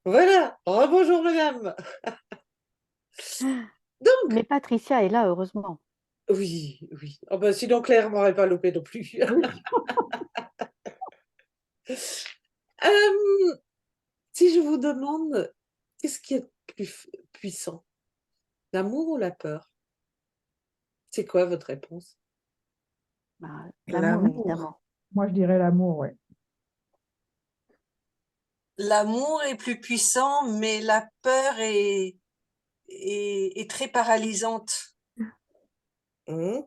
Voilà, rebonjour madame. Donc, Mais Patricia est là, heureusement. oui, oui. Oh ben, sinon Claire m'aurait pas loupé non plus. Oui. Euh, si je vous demande, qu'est-ce qui est plus puissant, l'amour ou la peur? C'est quoi votre réponse? Bah, l'amour, L'amour. évidemment. Moi, je dirais l'amour, ouais. L'amour est plus puissant, mais la peur est très paralysante. Hum,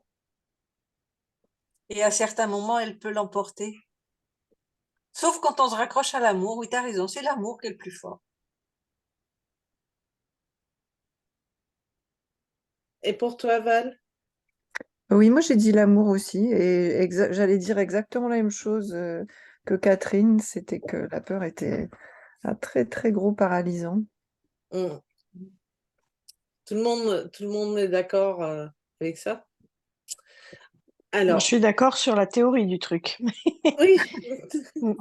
Et à certains moments, elle peut l'emporter. Sauf quand on se raccroche à l'amour. Oui, tu as raison, c'est l'amour qui est le plus fort. Et pour toi, Val? Oui, moi j'ai dit l'amour aussi, et j'allais dire exactement la même chose que Catherine, c'était que la peur était un très très gros paralysant. Hum. Tout le monde est d'accord avec ça? Moi, je Alors, suis d'accord sur la théorie du truc. oui,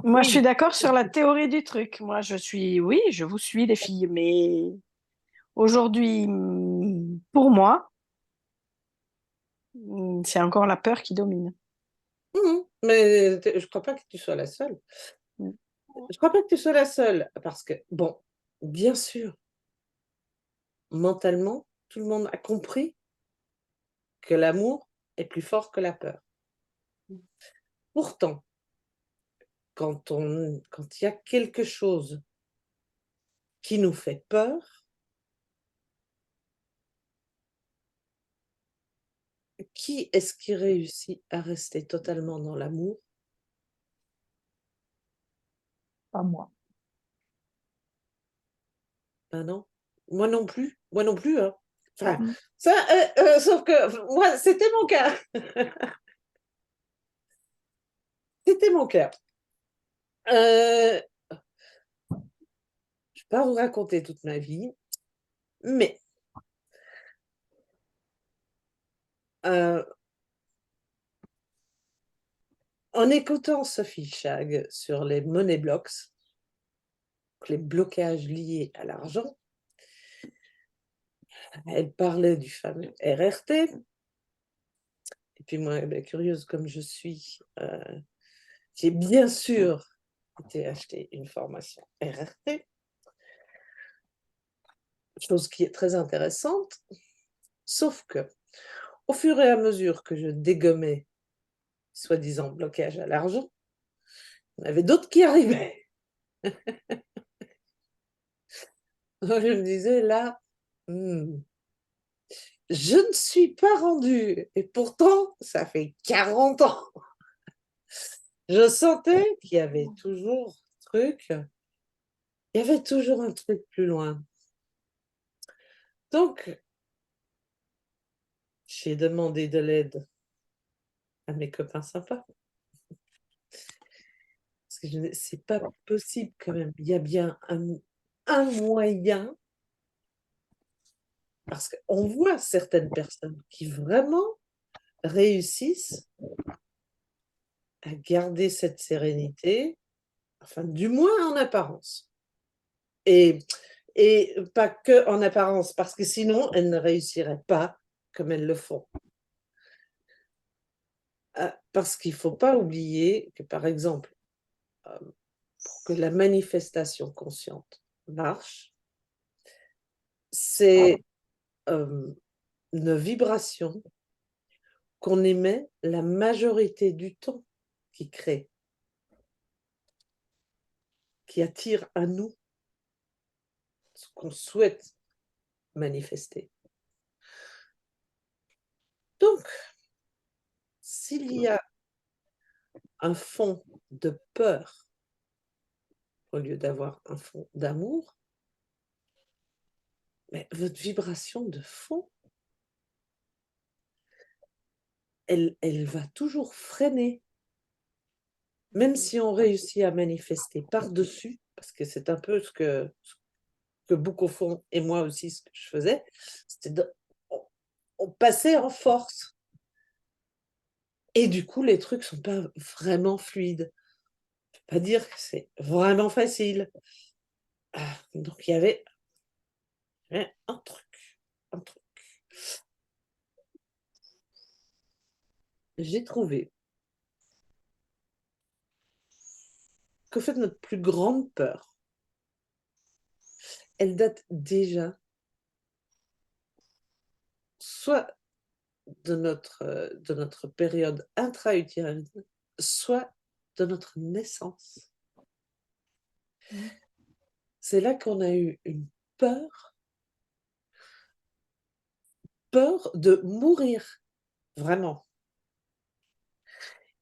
Moi, je suis oui. d'accord sur la théorie du truc. Moi, oui, je vous suis, les filles, mais aujourd'hui, pour moi, c'est encore la peur qui domine. Mais je crois pas que tu sois la seule. Je crois pas que tu sois la seule, parce que, bon, bien sûr, mentalement, tout le monde a compris que l'amour est plus fort que la peur. Pourtant, quand il y a quelque chose qui nous fait peur, qui est-ce qui réussit à rester totalement dans l'amour? Pas moi. Ben non, moi non plus, hein. Enfin, Mm. ça, sauf que moi, c'était mon cas. C'était mon cas. Euh, je ne vais pas vous raconter toute ma vie, mais euh, en écoutant Sophie Chag sur les money blocks, les blocages liés à l'argent, elle parlait du fameux RRT. Et puis moi, ben, curieuse comme je suis, j'ai bien sûr été acheter une formation RRT, chose qui est très intéressante, sauf que au fur et à mesure que je dégommais soi-disant blocage à l'argent, il y en avait d'autres qui arrivaient. Je me disais là, hmm, je ne suis pas rendue. Et pourtant, ça fait 40 ans. Je sentais qu'il y avait toujours un truc, il y avait toujours un truc plus loin. Donc, j'ai demandé de l'aide à mes copains sympas. Parce que c'est pas possible quand même. Il y a bien un moyen, parce qu'on voit certaines personnes qui vraiment réussissent à garder cette sérénité, enfin, du moins en apparence. Et, et pas que en apparence, parce que sinon, elles ne réussiraient pas comme elles le font. Parce qu'il ne faut pas oublier que, par exemple, pour que la manifestation consciente marche, c'est une vibration qu'on émet la majorité du temps qui crée, qui attire à nous ce qu'on souhaite manifester. Donc, s'il y a un fond de peur au lieu d'avoir un fond d'amour, mais votre vibration de fond, elle va toujours freiner. Même si on réussit à manifester par-dessus, parce que c'est un peu ce que beaucoup font, et moi aussi ce que je faisais, on passait en force. Et du coup, les trucs ne sont pas vraiment fluides. Je ne peux pas dire que c'est vraiment facile. Donc, il y avait un truc. Un truc. J'ai trouvé qu'en fait, notre plus grande peur, elle date déjà soit de notre période intra-utérine, soit de notre naissance. C'est là qu'on a eu une peur de mourir, vraiment.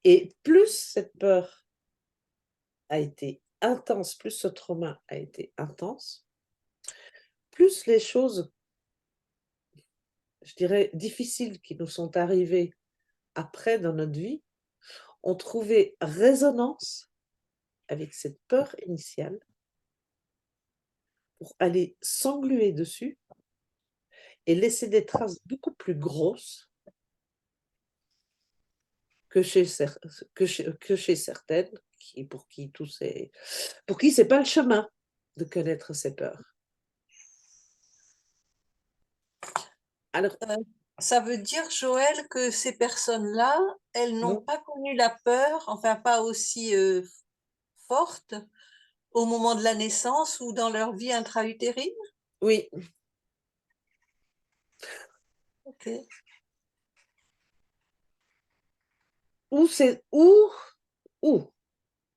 Et plus cette peur a été intense, plus ce trauma a été intense, plus les choses, je dirais, difficiles qui nous sont arrivées après dans notre vie ont trouvé résonance avec cette peur initiale pour aller s'engluer dessus et laisser des traces beaucoup plus grosses que chez certaines, pour qui c'est pas le chemin de connaître ces peurs. Alors, Ça veut dire, Joël, que ces personnes-là, elles n'ont non, pas connu la peur, enfin pas aussi forte au moment de la naissance ou dans leur vie intra-utérine? oui, Ok. ou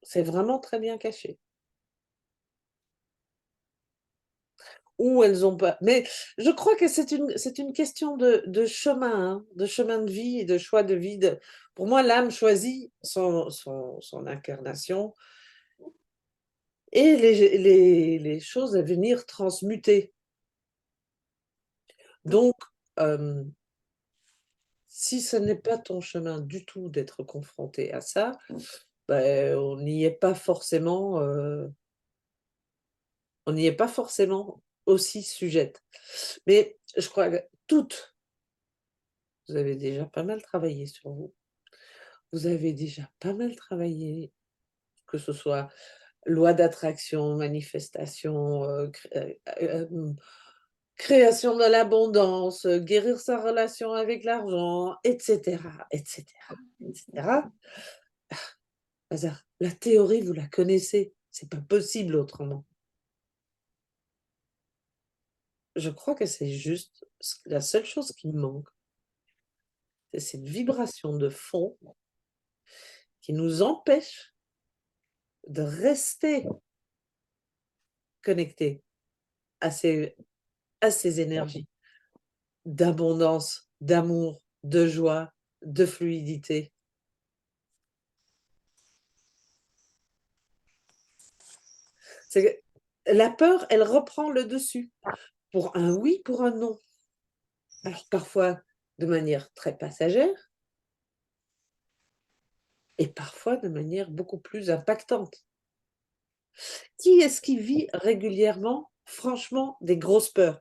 c'est vraiment très bien caché. Ou elles ont pas. Mais je crois que c'est une question de chemin, hein, de chemin de vie et de choix de vie. Pour moi, l'âme choisit son incarnation et les choses à venir transmuter. Donc, si ce n'est pas ton chemin du tout d'être confronté à ça, ben, on n'y est pas forcément, aussi sujette. Mais je crois que toutes, vous avez déjà pas mal travaillé sur vous. Vous avez déjà pas mal travaillé, que ce soit loi d'attraction, manifestation, création de l'abondance, guérir sa relation avec l'argent, et cetera, et cetera, et cetera. La théorie, vous la connaissez, c'est pas possible autrement. Je crois que c'est juste la seule chose qui me manque, c'est cette vibration de fond qui nous empêche de rester connectés à ces énergies d'abondance, d'amour, de joie, de fluidité. C'est que la peur, elle reprend le dessus pour un oui, pour un non. Alors parfois de manière très passagère et parfois de manière beaucoup plus impactante. Qui est-ce qui vit régulièrement, franchement, des grosses peurs?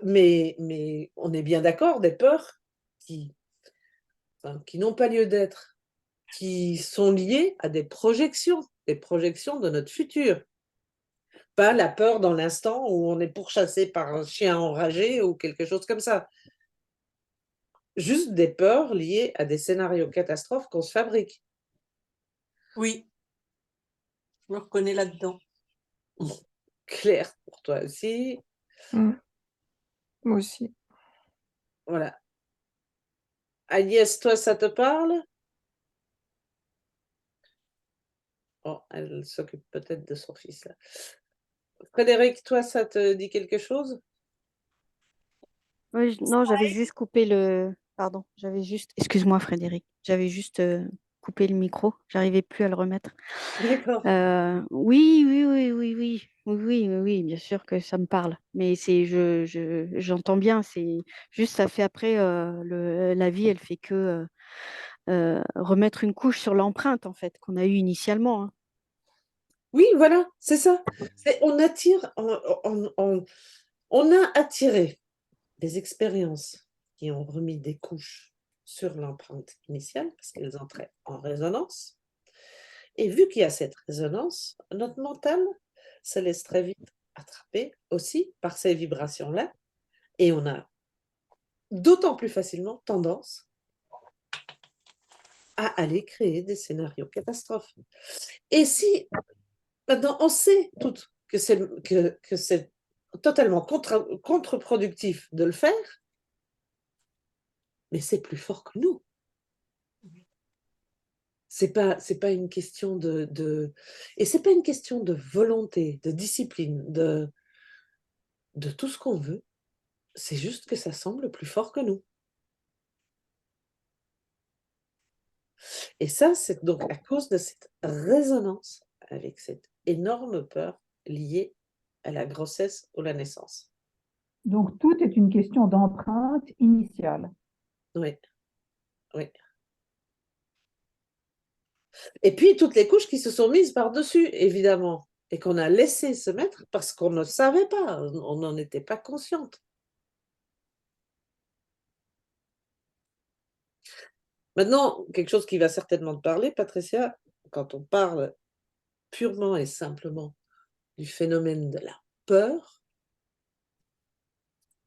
Mais on est bien d'accord, des peurs qui n'ont pas lieu d'être, qui sont liées à des projections de notre futur. Pas la peur dans l'instant où on est pourchassé par un chien enragé ou quelque chose comme ça. Juste des peurs liées à des scénarios catastrophes qu'on se fabrique. Oui, je me reconnais là-dedans. Claire, pour toi aussi. Moi aussi. Voilà. Agnès, toi, ça te parle? Oh, elle s'occupe peut-être de son fils là. Frédéric, toi, ça te dit quelque chose? Oui, non, j'avais juste coupé le. Pardon, j'avais juste. Excuse-moi, Frédéric. J'avais juste coupé le micro. J'arrivais plus à le remettre. D'accord. Oui, oui, oui, oui, oui, oui, oui, oui, oui, bien sûr que ça me parle. Mais j'entends bien. C'est juste, ça fait après la vie, elle fait que remettre une couche sur l'empreinte en fait qu'on a eue initialement, hein. Oui, voilà, c'est ça. On attire, on a attiré des expériences qui ont remis des couches sur l'empreinte initiale parce qu'elles entraient en résonance. Et vu qu'il y a cette résonance, notre mental se laisse très vite attraper aussi par ces vibrations-là. Et on a d'autant plus facilement tendance à aller créer des scénarios catastrophes. Et si maintenant on sait toutes que c'est totalement contre-productif de le faire, mais c'est plus fort que nous. C'est pas une question et c'est pas une question de volonté, de discipline, de tout ce qu'on veut. C'est juste que ça semble plus fort que nous. Et ça, c'est donc à cause de cette résonance avec cette énorme peur liée à la grossesse ou la naissance. Donc, tout est une question d'empreinte initiale. Oui, oui. Et puis, toutes les couches qui se sont mises par-dessus, évidemment, et qu'on a laissé se mettre parce qu'on ne savait pas, on n'en était pas consciente. Maintenant, quelque chose qui va certainement te parler, Patricia, quand on parle purement et simplement du phénomène de la peur,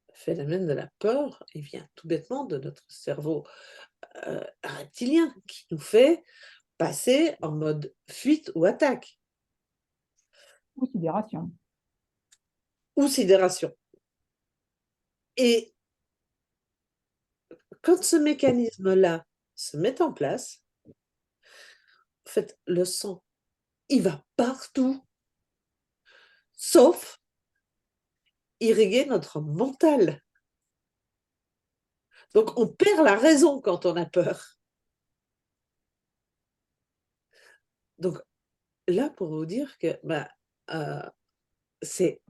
le phénomène de la peur, il vient tout bêtement de notre cerveau reptilien qui nous fait passer en mode fuite ou attaque. Ou sidération. Ou sidération. Et quand ce mécanisme-là se met en place, en fait, le sang, il va partout, sauf irriguer notre mental. Donc, on perd la raison quand on a peur. Donc, là, pour vous dire que c'est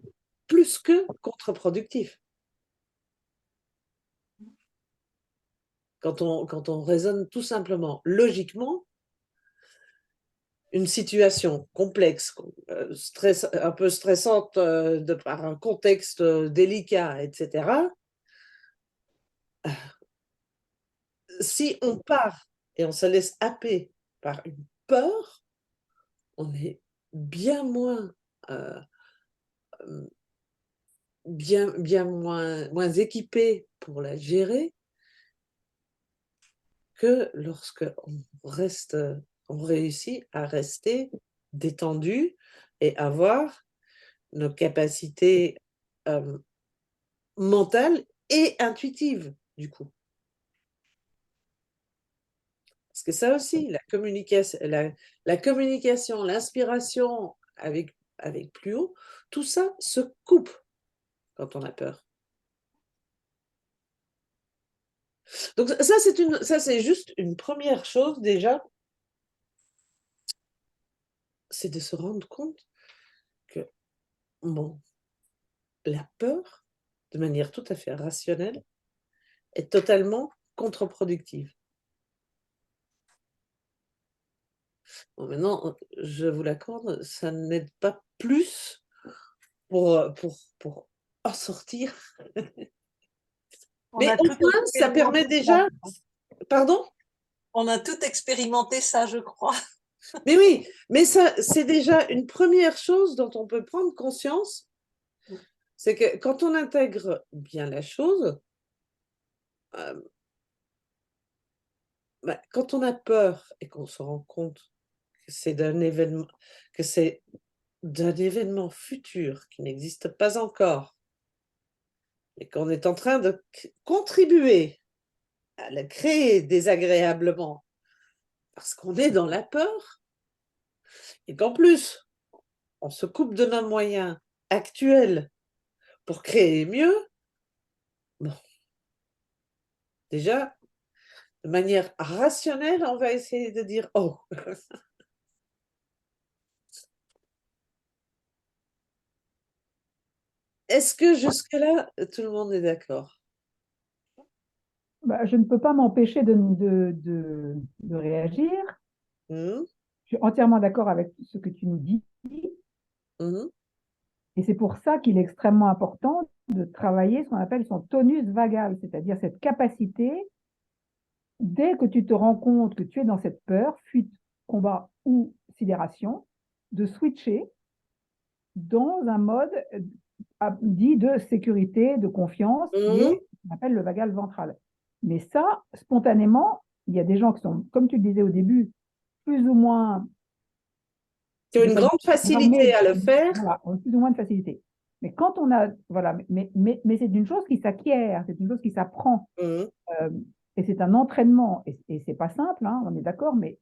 plus que contre-productif. Quand on raisonne tout simplement logiquement, une situation complexe, un peu stressante par un contexte délicat, etc., si on part et on se laisse happer par une peur, on est bien moins, bien moins équipé pour la gérer que lorsque on réussit à rester détendu et avoir nos capacités mentales et intuitives, du coup. Parce que ça aussi, la communication, l'inspiration avec plus haut, tout ça se coupe quand on a peur. Donc ça, c'est juste une première chose déjà, c'est de se rendre compte que, bon, la peur, de manière tout à fait rationnelle, est totalement contre-productive. Bon, maintenant, je vous l'accorde, ça n'aide pas plus pour en sortir. On Mais a au tout moins, ça permet expérimenté déjà... ça. Pardon? On a tout expérimenté ça, je crois. Mais oui, mais ça, c'est déjà une première chose dont on peut prendre conscience, c'est que quand on intègre bien la chose, quand on a peur et qu'on se rend compte que c'est d'un événement futur qui n'existe pas encore, et qu'on est en train de contribuer à le créer désagréablement parce qu'on est dans la peur, et qu'en plus, on se coupe de nos moyens actuels pour créer mieux, bon, déjà, de manière rationnelle, on va essayer de dire « Oh !» Est-ce que jusque-là, tout le monde est d'accord? Je ne peux pas m'empêcher de réagir. Mmh, Je suis entièrement d'accord avec ce que tu nous dis. mmh, Et c'est pour ça qu'il est extrêmement important de travailler ce qu'on appelle son tonus vagal, c'est-à-dire cette capacité, dès que tu te rends compte que tu es dans cette peur, fuite, combat ou sidération, de switcher dans un mode dit de sécurité, de confiance, qui Mhm. est ce qu'on appelle le vagal ventral. Mais ça, spontanément, il y a des gens qui sont, comme tu le disais au début, plus ou moins, Tu je as vais une pas dire grande programmés, facilité à le faire. voilà, ont plus ou moins de facilité. Mais quand on a, voilà, mais c'est une chose qui s'acquiert, c'est une chose qui s'apprend. Mhm. Euh, et c'est un entraînement. Et c'est pas simple, hein, on est d'accord, mais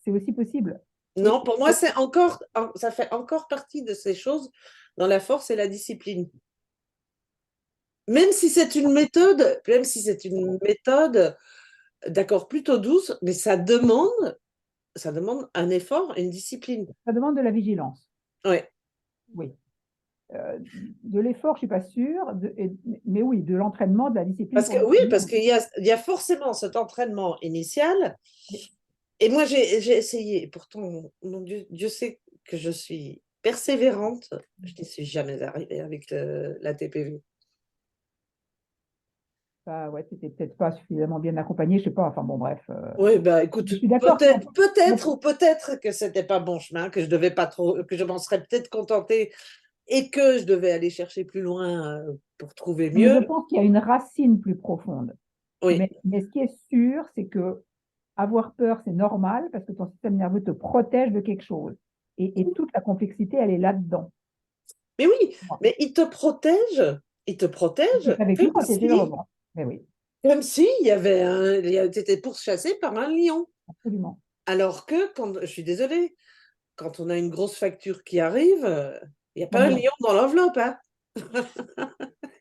c'est aussi possible. Non, pour moi, ça fait encore partie de ces choses dans la force et la discipline. Même si c'est une méthode, d'accord, plutôt douce, mais ça demande un effort, une discipline. Ça demande de la vigilance. Ouais. Oui. De l'effort, je ne suis pas sûre, mais oui, de l'entraînement, de la discipline. Parce que, oui, parce qu'il y a forcément cet entraînement initial. Et moi, j'ai essayé. Pourtant, mon Dieu, Dieu sait que je suis persévérante. Je n'y suis jamais arrivée avec la TPV. Ouais, tu n'étais peut-être pas suffisamment bien accompagné, je ne sais pas. Enfin bon, bref. Oui, bah écoute, Je suis d'accord. peut-être que c'était pas bon chemin, que je devais pas trop, que je m'en serais peut-être contentée et que je devais aller chercher plus loin pour trouver Mais mieux. je pense qu'il y a une racine plus profonde. Oui. Mais ce qui est sûr, c'est que avoir peur, c'est normal parce que ton système nerveux te protège de quelque chose. Et toute la complexité, elle est là-dedans. Mais oui, mais il te Tu protège as vécu quand tu étais robot. Mais oui, comme si tu étais pourchassé par un lion. absolument. Alors que, je suis désolée, quand on a une grosse facture qui arrive, il n'y a pas un Non, mais lion dans l'enveloppe, hein.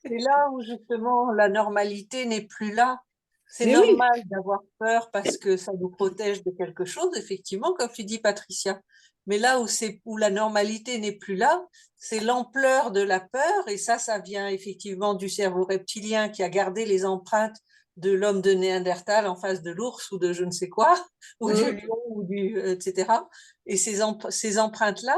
C'est là où justement la normalité n'est plus là. C'est Mais oui, normal d'avoir peur parce que ça nous protège de quelque chose, effectivement, comme tu dis, Patricia. Mais là où la normalité n'est plus là, c'est l'ampleur de la peur. Et ça vient effectivement du cerveau reptilien qui a gardé les empreintes de l'homme de Néandertal en face de l'ours ou de je ne sais quoi, ou du lion, ou etc. Et ces empreintes-là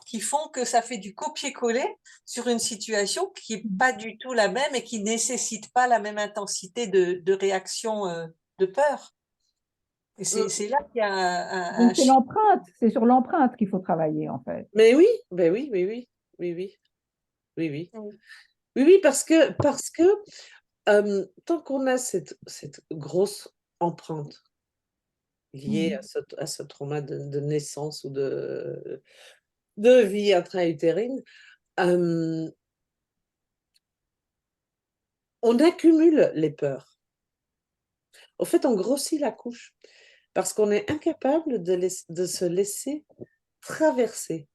qui font que ça fait du copier-coller sur une situation qui n'est pas du tout la même et qui ne nécessite pas la même intensité de réaction de peur. Et c'est là qu'il y a donc c'est l'empreinte, c'est sur l'empreinte qu'il faut travailler en fait. mais oui, ben oui, oui, oui, oui, oui, oui, oui. Oui, oui, parce que tant qu'on a cette grosse empreinte liée à ce trauma de naissance ou de vie intra-utérine, on accumule les peurs. Au fait, on grossit la couche parce qu'on est incapable de se laisser traverser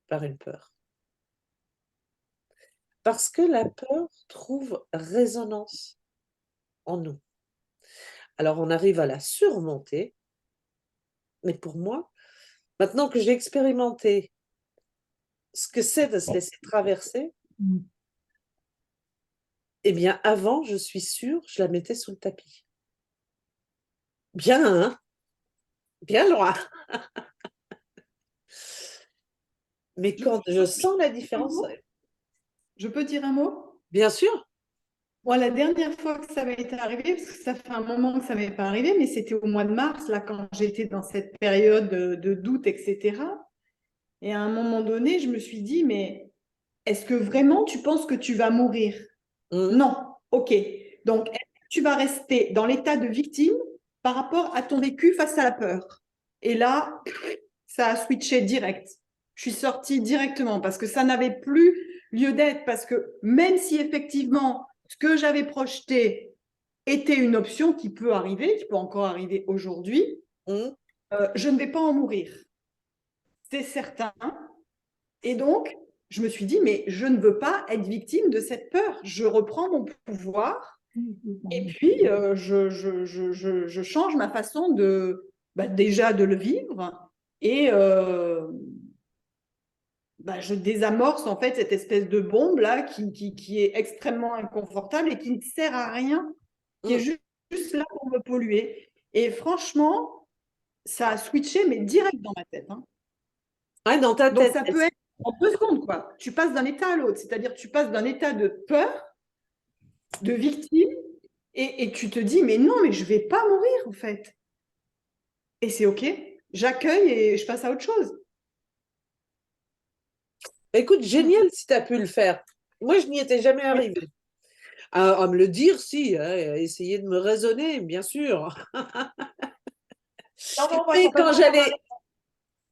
par une peur. Parce que la peur trouve résonance en nous. Alors, on arrive à la surmonter, mais pour moi, maintenant que j'ai expérimenté ce que c'est de se laisser traverser, eh bien, avant, je suis sûre, je la mettais sous le tapis. Bien, hein? Bien loin. Mais quand je sens la différence, Je peux dire un mot? bien sûr. Moi, la dernière fois que ça m'est arrivé, parce que ça fait un moment que ça ne m'est pas arrivé, mais c'était au mois de mars, là, quand j'étais dans cette période de doute, etc. Et à un moment donné, je me suis dit, mais est-ce que vraiment tu penses que tu vas mourir? Non. OK. Donc, est-ce que tu vas rester dans l'état de victime par rapport à ton vécu face à la peur? Et là, ça a switché direct. Je suis sortie directement parce que ça n'avait plus lieu d'être. Parce que même si effectivement, ce que j'avais projeté était une option qui peut arriver, qui peut encore arriver aujourd'hui, je ne vais pas en mourir. C'est certain. Et donc, je me suis dit, mais je ne veux pas être victime de cette peur. Je reprends mon pouvoir et puis je change ma façon déjà de le vivre et je désamorce en fait cette espèce de bombe là qui est extrêmement inconfortable et qui ne sert à rien, qui est juste là pour me polluer. Et franchement, ça a switché, mais direct dans ma tête. Hein. Ouais, dans ta Donc tête. ça peut être en 2 secondes, quoi. Tu passes d'un état à l'autre, c'est-à-dire tu passes d'un état de peur, de victime, et tu te dis, mais non, mais je ne vais pas mourir en fait. Et c'est OK, j'accueille et je passe à autre chose. Écoute, génial si tu as pu le faire. Moi, je n'y étais jamais arrivée. À me le dire, si, hein, à essayer de me raisonner, bien sûr. Non, non, moi, Mais quand j'allais.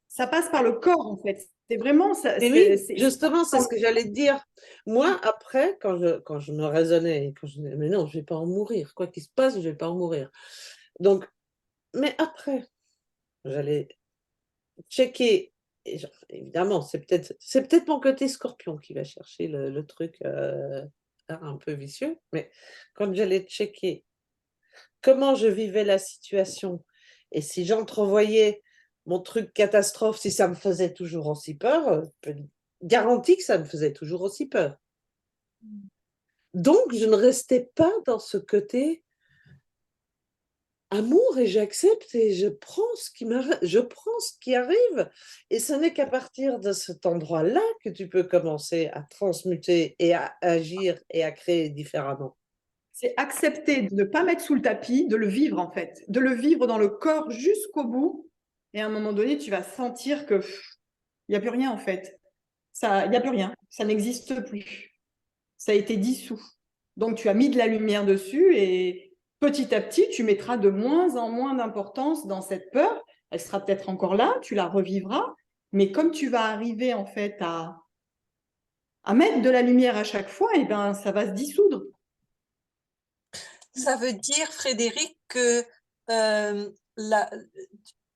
ça passe par le corps, en fait. C'est vraiment ça. Mais oui, justement, c'est ce que j'allais te dire. Moi, après, quand je me raisonnais, quand je disais, mais non, je ne vais pas en mourir. Quoi qu'il se passe, je ne vais pas en mourir. Donc, mais après, j'allais checker. Et évidemment, c'est peut-être mon côté scorpion qui va chercher le truc un peu vicieux. Mais quand j'allais checker comment je vivais la situation et si j'entrevoyais mon truc catastrophe, si ça me faisait toujours aussi peur, garantie que ça me faisait toujours aussi peur. Donc, je ne restais pas dans ce côté amour et j'accepte et je prends je prends ce qui arrive. Et ce n'est qu'à partir de cet endroit-là que tu peux commencer à transmuter et à agir et à créer différemment. C'est accepter de ne pas mettre sous le tapis, de le vivre en fait, de le vivre dans le corps jusqu'au bout. Et à un moment donné, tu vas sentir que il n'y a plus rien en fait. Il n'y a plus rien. Ça n'existe plus. Ça a été dissous. Donc tu as mis de la lumière dessus et petit à petit, tu mettras de moins en moins d'importance dans cette peur. Elle sera peut-être encore là, tu la revivras. Mais comme tu vas arriver en fait à mettre de la lumière à chaque fois, et ben, ça va se dissoudre. Ça veut dire, Frédéric, que euh, la-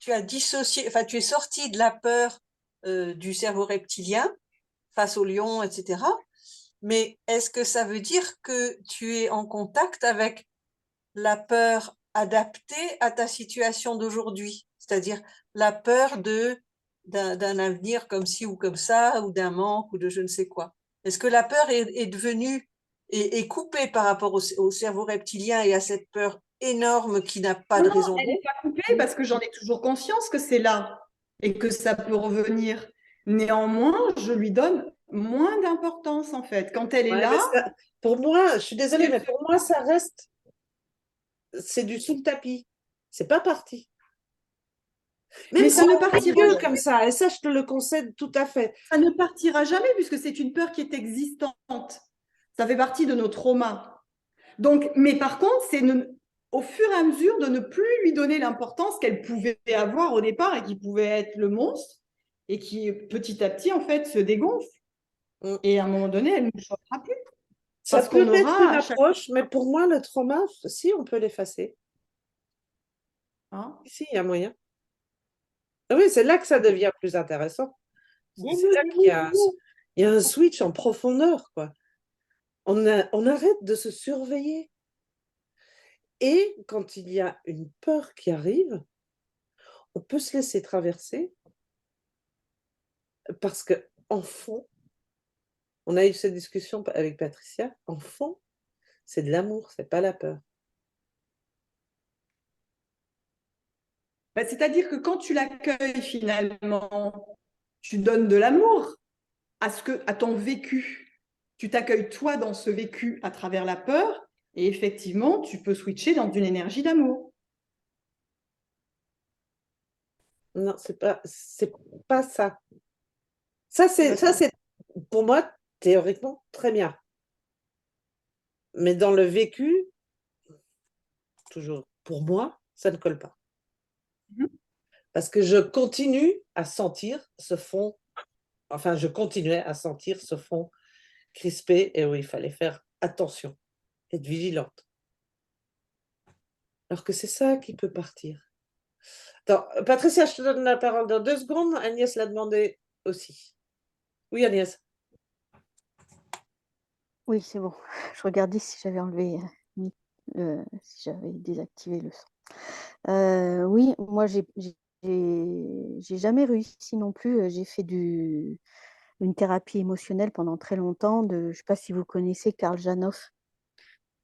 tu as dissocié, enfin, tu es sorti de la peur du cerveau reptilien face au lion, etc. Mais est-ce que ça veut dire que tu es en contact avec la peur adaptée à ta situation d'aujourd'hui? C'est-à-dire la peur d'un avenir comme ci ou comme ça, ou d'un manque, ou de je ne sais quoi. Est-ce que la peur est devenue est coupée par rapport au cerveau reptilien et à cette peur énorme qui n'a pas de Non, raison elle n'est d'être? pas coupée parce que j'en ai toujours conscience que c'est là et que ça peut revenir. Néanmoins, je lui donne moins d'importance en fait. Quand elle est Ouais, là, mais pour moi, je suis désolée, mais pour moi, ça reste, c'est du sous le tapis. C'est pas parti. Même mais si ça ne on partira rigole jamais. comme ça, et ça, je te le concède tout à fait. Ça ne partira jamais puisque c'est une peur qui est existante. Ça fait partie de nos traumas. Donc, mais par contre, c'est au fur et à mesure de ne plus lui donner l'importance qu'elle pouvait avoir au départ et qui pouvait être le monstre et qui petit à petit en fait se dégonfle. Mm. Et à un moment donné, elle ne nous choquera plus. Ça Parce peut qu'on être une aura à chaque approche, mais pour moi, le trauma, si, on peut l'effacer. fois. Si, il y a moyen. Ah oui, c'est là que ça devient plus intéressant. C'est là il y a un switch en profondeur, quoi. On arrête de se surveiller. Et quand il y a une peur qui arrive, on peut se laisser traverser parce que, en fond, on a eu cette discussion avec Patricia, en fond, c'est de l'amour, c'est pas la peur. Bah, c'est-à-dire que quand tu l'accueilles finalement, tu donnes de l'amour à ton vécu. Tu t'accueilles toi dans ce vécu à travers la peur et effectivement, tu peux switcher dans une énergie d'amour. Non, c'est pas ça. Ça, c'est pour moi, théoriquement, très bien. Mais dans le vécu, toujours, pour moi, ça ne colle pas. Mhm. Parce que je continue à sentir ce fond, enfin, je continuais à sentir ce fond crispé et où il fallait faire attention, être vigilante. Alors que c'est ça qui peut partir. Attends, Patricia, je te donne la parole dans 2 secondes. Agnès l'a demandé aussi. Oui, Agnès. Oui, c'est bon. Je regardais si j'avais enlevé, si j'avais désactivé le son. Oui, moi, j'ai jamais réussi non plus. J'ai fait une thérapie émotionnelle pendant très longtemps. Je ne sais pas si vous connaissez Karl Janoff.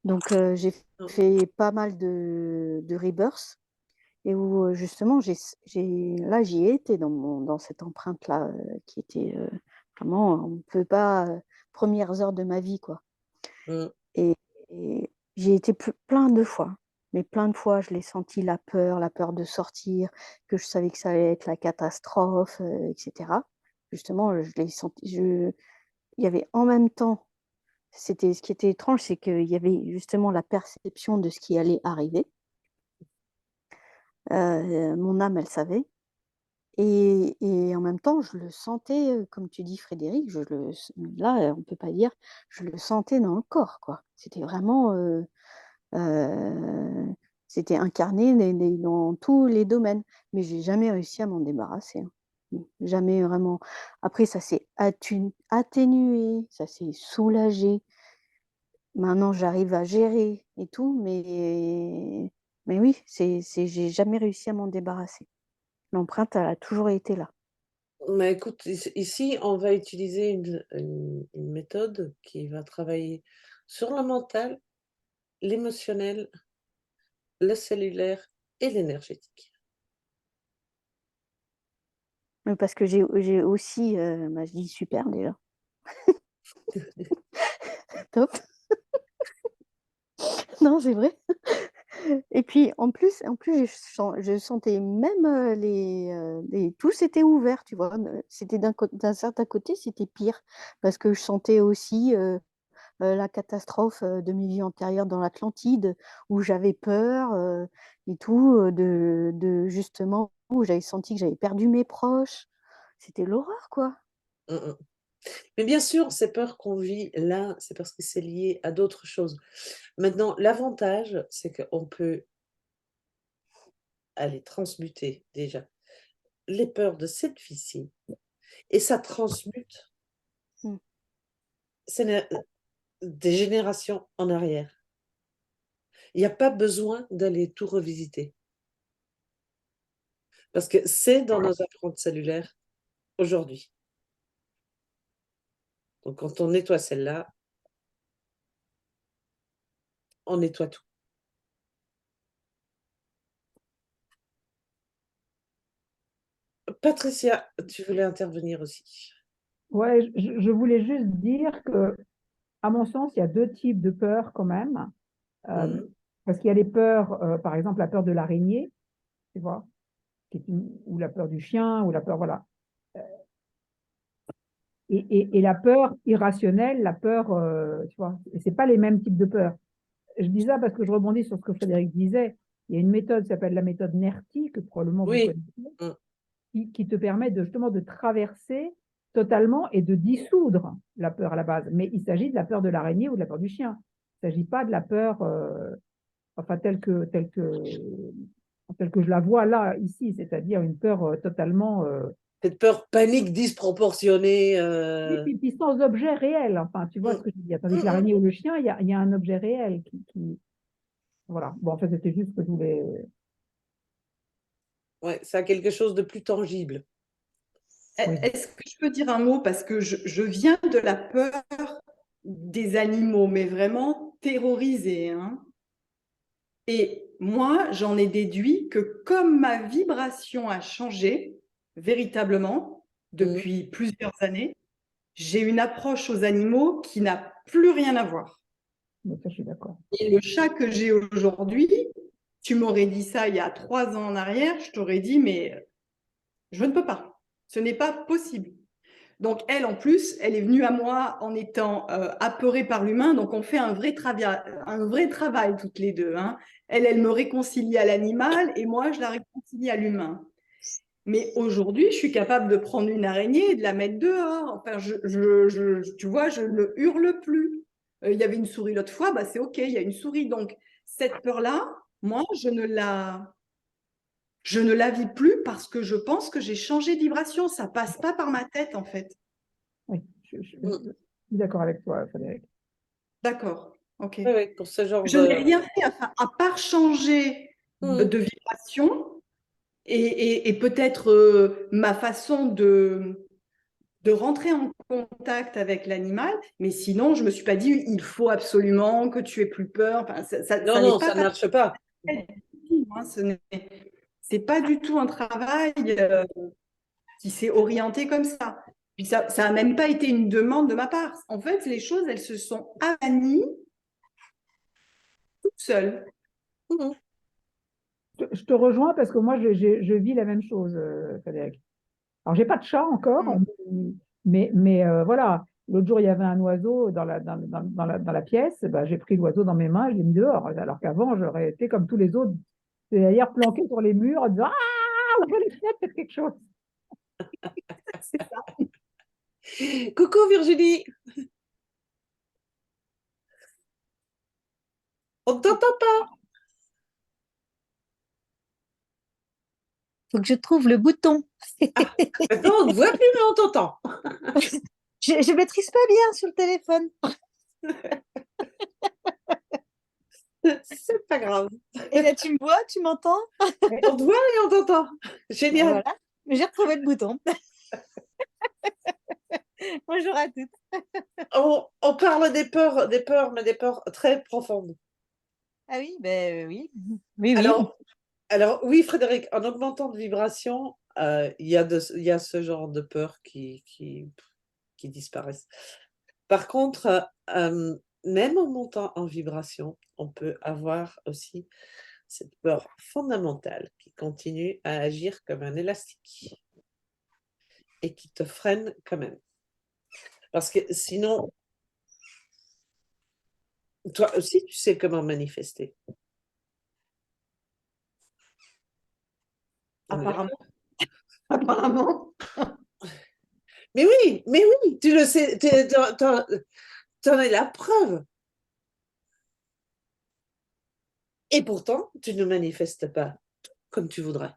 Donc, j'ai Non. fait pas mal de rebirths et où justement, là, j'y ai été dans cette empreinte-là qui était vraiment, on ne peut pas, premières heures de ma vie, quoi. Mm. Et j'ai été plein de fois, mais plein de fois, je l'ai senti la peur de sortir, que je savais que ça allait être la catastrophe, etc. justement, je l'ai senti. Il y avait en même temps, ce qui était étrange, c'est qu'il y avait justement la perception de ce qui allait arriver. Mon âme, elle savait. Et en même temps, je le sentais, comme tu dis, Frédéric, là, on ne peut pas dire, je le sentais dans le corps, quoi. C'était vraiment, euh, c'était incarné dans tous les domaines. Mais j'ai jamais réussi à m'en débarrasser, hein. Jamais vraiment. Après, ça s'est atténué, ça s'est soulagé. Maintenant, j'arrive à gérer et tout, mais oui, j'ai jamais réussi à m'en débarrasser. L'empreinte, elle a toujours été là. Mais écoute, ici, on va utiliser une méthode qui va travailler sur le mental, l'émotionnel, le cellulaire et l'énergétique. Mais parce que j'ai aussi, je dis super déjà. Top. Non, c'est vrai. Et puis en plus je sentais même tout s'était ouvert, tu vois. C'était d'un certain côté, c'était pire parce que je sentais aussi la catastrophe de mes vies antérieures dans l'Atlantide où j'avais peur et tout, justement, où j'avais senti que j'avais perdu mes proches. C'était l'horreur, quoi. Mais bien sûr, ces peurs qu'on vit là, c'est parce que c'est lié à d'autres choses. Maintenant, l'avantage, c'est qu'on peut aller transmuter déjà les peurs de cette fille-ci et ça transmute Mm. des générations en arrière. Il n'y a pas besoin d'aller tout revisiter parce que c'est dans nos empreintes cellulaires aujourd'hui. Donc, quand on nettoie celle-là, on nettoie tout. Patricia, tu voulais intervenir aussi. Ouais, je voulais juste dire que, à mon sens, il y a deux types de peurs quand même. Mhm. Parce qu'il y a les peurs, par exemple, la peur de l'araignée, tu vois, ou la peur du chien, ou la peur, voilà. Et la peur irrationnelle, la peur, tu vois, c'est pas les mêmes types de peurs. Je dis ça parce que je rebondis sur ce que Frédéric disait. Il y a une méthode qui s'appelle la méthode NERTI, que probablement vous Oui. connaissez, Mm. qui te permet justement de traverser totalement et de dissoudre la peur à la base. Mais il s'agit de la peur de l'araignée ou de la peur du chien. Il ne s'agit pas de la peur, enfin, telle que je la vois là, ici, c'est-à-dire une peur totalement. Cette peur panique disproportionnée. Oui, puis sans objet réel, enfin, tu vois ce Mm. que je veux dire. Tandis que l'araignée ou le chien, il y a un objet réel Voilà. Bon, en fait, c'était juste ce que je voulais. Ouais, ça a quelque chose de plus tangible. Oui. Est-ce que je peux dire un mot parce que je viens de la peur des animaux, mais vraiment terrorisée, hein. Et moi, j'en ai déduit que comme ma vibration a changé véritablement Mm. depuis plusieurs années, j'ai une approche aux animaux qui n'a plus rien à voir. Mais ça, je suis d'accord. Et le chat que j'ai aujourd'hui, tu m'aurais dit ça il y a 3 ans en arrière, je t'aurais dit, mais je ne peux pas. Ce n'est pas possible. Donc, elle, en plus, elle est venue à moi en étant apeurée par l'humain. Donc, on fait un vrai travail toutes les deux, hein. Elle me réconcilie à l'animal et moi, je la réconcilie à l'humain. Mais aujourd'hui, je suis capable de prendre une araignée et de la mettre dehors. Enfin, tu vois, je ne hurle plus. Il y avait une souris l'autre fois, bah, c'est OK, il y a une souris. Donc, cette peur-là, moi, je ne la vis plus parce que je pense que j'ai changé de vibration. Ça passe pas par ma tête, en fait. Oui, je Mm. suis d'accord avec toi, Frédéric. D'accord, ok. Oui, oui, pour ce genre Je n'ai de. rien fait à part changer Mm. de vibration et peut-être ma façon de rentrer en contact avec l'animal, mais sinon, je ne me suis pas dit, il faut absolument que tu aies plus peur. Enfin, Non, ça n'est non, pas ça ne marche pas. hein, c'est pas du tout un travail qui s'est orienté comme ça. Puis ça n'a même pas été une demande de ma part. En fait, les choses, elles se sont avanies toutes seules. Mm. Je te rejoins parce que moi, je vis la même chose, Frédéric. Alors, j'ai pas de chat encore, mais voilà. L'autre jour, il y avait un oiseau dans la pièce. Ben, j'ai pris l'oiseau dans mes mains, je l'ai mis dehors. Alors qu'avant, j'aurais été comme tous les autres, c'est-à-dire planqué sur les murs en disant ah, ouvrez les fenêtres, faites quelque chose. C'est ça. Coucou Virginie, on ne t'entend pas. Faut que je trouve le bouton. Maintenant, on ne te voit plus, mais on t'entend. Je maîtrise pas bien sur le téléphone. C'est pas grave. Et là, tu me vois, tu m'entends? On te voit et on t'entend. Génial. Voilà. J'ai retrouvé le bouton. Bonjour à toutes. On parle des peurs, mais des peurs très profondes. Ah oui, ben oui. Oui, oui. Alors oui, Frédéric, en augmentant de vibration, il y a ce genre de peurs qui disparaissent. Par contre, même en montant en vibration, on peut avoir aussi cette peur fondamentale qui continue à agir comme un élastique et qui te freine quand même. Parce que sinon, toi aussi, tu sais comment manifester. Apparemment. Apparemment. Mais oui, tu le sais, t'en es la preuve. Et pourtant, tu ne manifestes pas comme tu voudrais.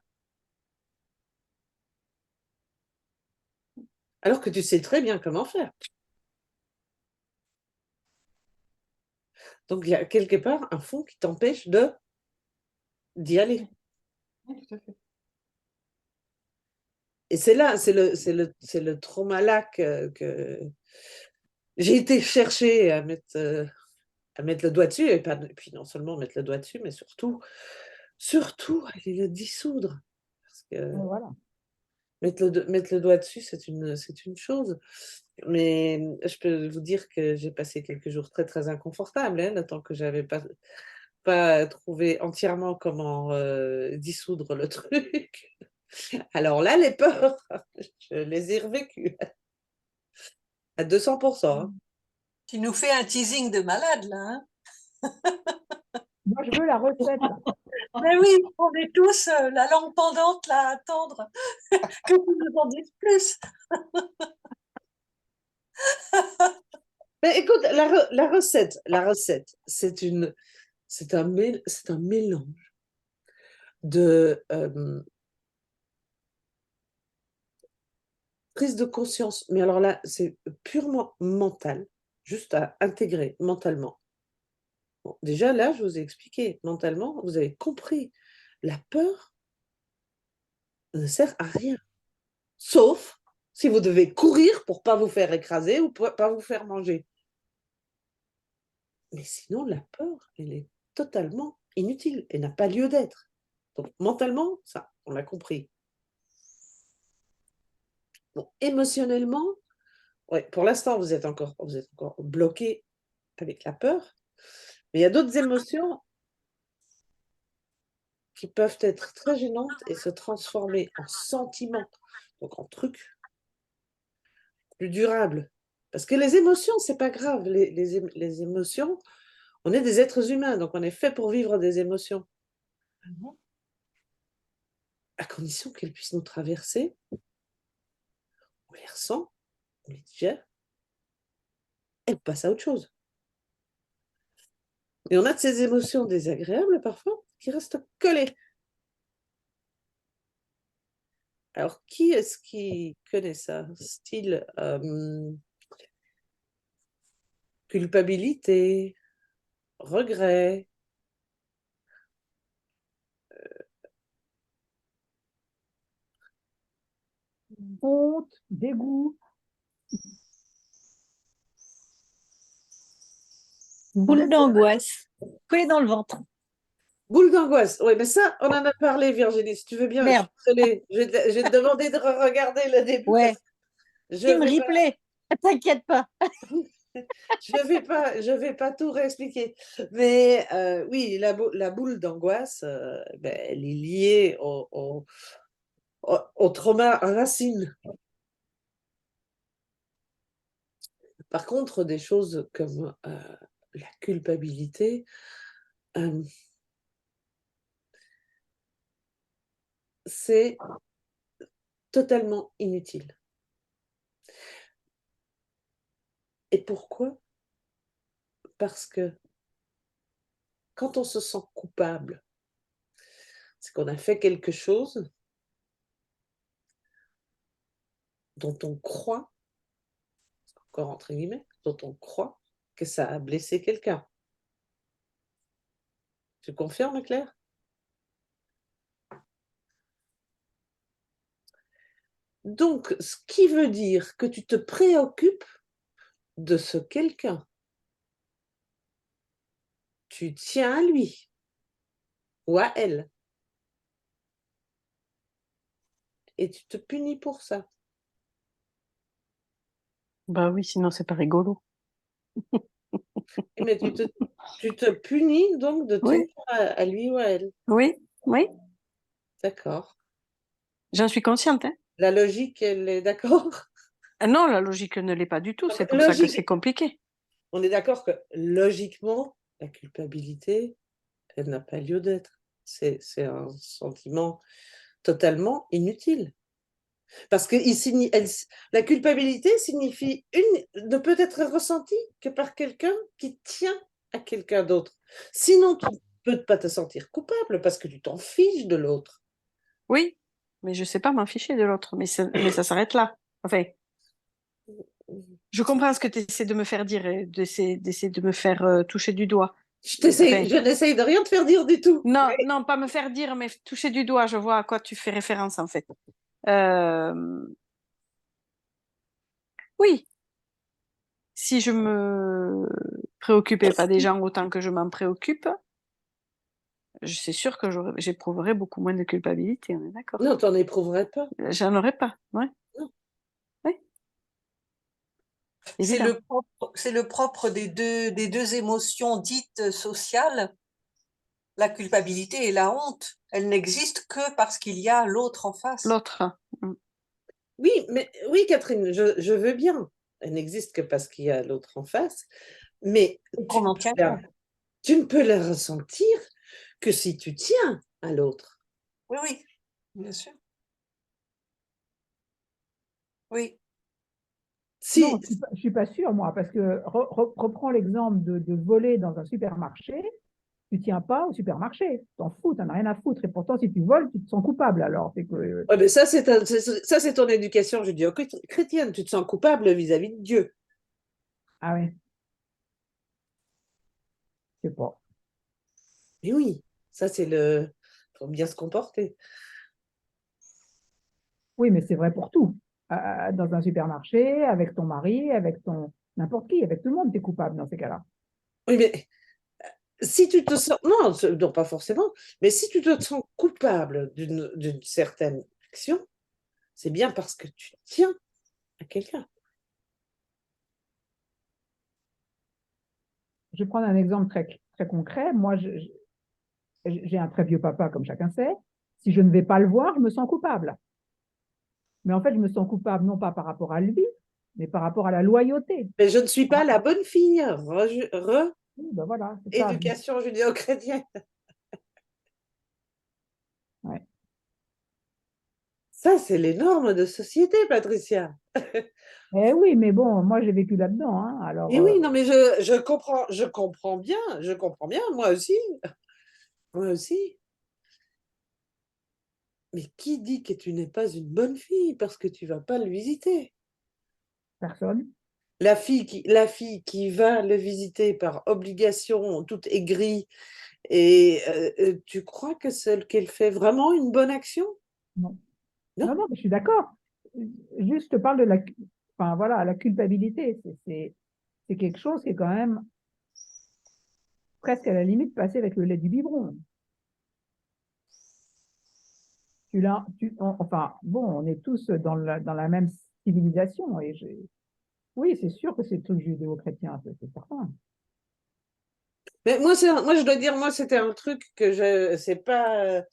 Alors que tu sais très bien comment faire. Donc, il y a quelque part un fond qui t'empêche d'y aller. Oui, tout à fait. Et c'est là, c'est le trauma-là que j'ai été chercher à mettre le doigt dessus. Et puis non seulement mettre le doigt dessus, mais surtout aller le dissoudre. Parce que Voilà. mettre le doigt dessus, c'est une chose. Mais je peux vous dire que j'ai passé quelques jours très, très inconfortables, hein, le temps que j'avais pas trouvé entièrement comment dissoudre le truc. Alors là, les peurs, je les ai revécues à 200%. Hein. Tu nous fais un teasing de malade, là. Hein. Moi, je veux la recette. Mais oui, on est tous la langue pendante là à attendre que tu nous en dises plus. Mais écoute, la recette, c'est un mélange de prise de conscience. Mais alors là, c'est purement mental, juste à intégrer mentalement. Bon, déjà là, je vous ai expliqué, mentalement, vous avez compris. La peur ne sert à rien. Sauf si vous devez courir pour pas vous faire écraser ou pour pas vous faire manger. Mais sinon, la peur, elle est totalement inutile et n'a pas lieu d'être. Donc, mentalement, ça, on l'a compris. Bon, émotionnellement, ouais, pour l'instant, vous êtes encore bloqué avec la peur. Mais il y a d'autres émotions qui peuvent être très gênantes et se transformer en sentiments, donc en trucs plus durables. Parce que les émotions, c'est pas grave. Les émotions, on est des êtres humains, donc on est fait pour vivre des émotions. À condition qu'elles puissent nous traverser, on les ressent, on les digère, et on passe à autre chose. Et on a de ces émotions désagréables parfois qui restent collées. Alors, qui est-ce qui connaît ça? Style culpabilité, regret, Honte, dégoût. Boule d'angoisse. Collée dans le ventre. boule d'angoisse. Oui, mais ça, on en a parlé, Virginie. Si tu veux bien, Merde. je vais te demander de regarder le début. Ouais. Je Team vais pas- replay. T'inquiète pas. je vais pas tout réexpliquer. Mais oui, la boule d'angoisse, ben, elle est liée au trauma racine. Par contre, des choses comme la culpabilité, c'est totalement inutile. Et pourquoi? Parce que quand on se sent coupable, c'est qu'on a fait quelque chose dont on croit, encore entre guillemets, dont on croit que ça a blessé quelqu'un. Tu confirmes, Claire? Donc, ce qui veut dire que tu te préoccupes de ce quelqu'un. Tu tiens à lui ou à elle. Et tu te punis pour ça. Bah oui, sinon c'est pas rigolo. Mais tu te punis donc de tenir Oui, à lui ou à elle. oui, oui. D'accord. J'en suis consciente, hein. La logique, elle est d'accord? Ah non, la logique ne l'est pas du tout. Donc, C'est pour ça que c'est compliqué. on est d'accord que logiquement, la culpabilité, elle n'a pas lieu d'être. C'est un sentiment totalement inutile. Parce que la culpabilité signifie ne peut être ressentie que par quelqu'un qui tient à quelqu'un d'autre. Sinon, tu ne peux pas te sentir coupable parce que tu t'en fiches de l'autre. Oui, mais je sais pas m'en ficher de l'autre. Mais ça s'arrête là. Enfin, je comprends ce que tu essaies de me faire dire et d'essayer de me faire toucher du doigt. Enfin, Je n'essaye de rien te faire dire du tout. non, non, pas me faire dire, mais toucher du doigt. Je vois à quoi tu fais référence en fait. Oui, si je me préoccupais pas des gens autant que je m'en préoccupe, c'est sûr que j'éprouverais beaucoup moins de culpabilité, on est d'accord. Non, tu n'en éprouverais pas. J'en aurais pas, ouais. Non. Oui. C'est Évident. le propre des deux émotions dites sociales, la culpabilité et la honte. Elles n'existent que parce qu'il y a l'autre en face. L'autre. Oui, oui, Catherine, je veux bien. Elle n'existe que parce qu'il y a l'autre en face. Mais Qu'on en tient compte. tu ne peux la ressentir que si tu tiens à l'autre. Oui, oui, bien sûr. Oui. Si, Non, je ne suis pas sûre, moi, parce que reprends l'exemple de voler dans un supermarché, tu ne tiens pas au supermarché, tu t'en fous, tu n'en as rien à foutre. Et pourtant, si tu voles, tu te sens coupable alors. C'est que, ouais, mais ça, c'est ton éducation judéo-chrétienne. Tu te sens coupable vis-à-vis de Dieu. ah ouais, je sais pas. Mais oui, ça, c'est faut bien se comporter. Oui, mais c'est vrai pour tout. Dans un supermarché, avec ton mari, avec ton n'importe qui, avec tout le monde, tu es coupable dans ces cas-là. Oui, mais si tu te sens. Non, non, pas forcément. Mais si tu te sens coupable d'une certaine action, c'est bien parce que tu tiens à quelqu'un. Je vais prendre un exemple très concret. Moi, j'ai un très vieux papa, comme chacun sait. Si je ne vais pas le voir, je me sens coupable. Mais en fait, je me sens coupable non pas par rapport à lui, mais par rapport à la loyauté. Mais je ne suis pas Ah, la bonne fille. oui, ben voilà, c'est ça. Éducation judéo-chrétienne. Ouais. Ça, c'est les normes de société, Patricia. Eh oui, mais bon, moi j'ai vécu là-dedans, hein, alors Et oui, non, mais je comprends bien, moi aussi. Moi aussi. Mais qui dit que tu n'es pas une bonne fille parce que tu vas pas le visiter? personne. La fille qui va le visiter par obligation, toute aigrie, et tu crois que celle qu'elle fait vraiment une bonne action? Non, Non. non, non, mais je suis d'accord. Juste, je te parle de enfin, voilà, la culpabilité. C'est quelque chose qui est quand même presque à la limite passé avec le lait du biberon. Enfin, bon, on est tous dans la même civilisation. Oui, c'est sûr que c'est tout judéo-chrétien, c'est certain. Mais moi, je dois dire, moi, c'était un truc que c'est pas.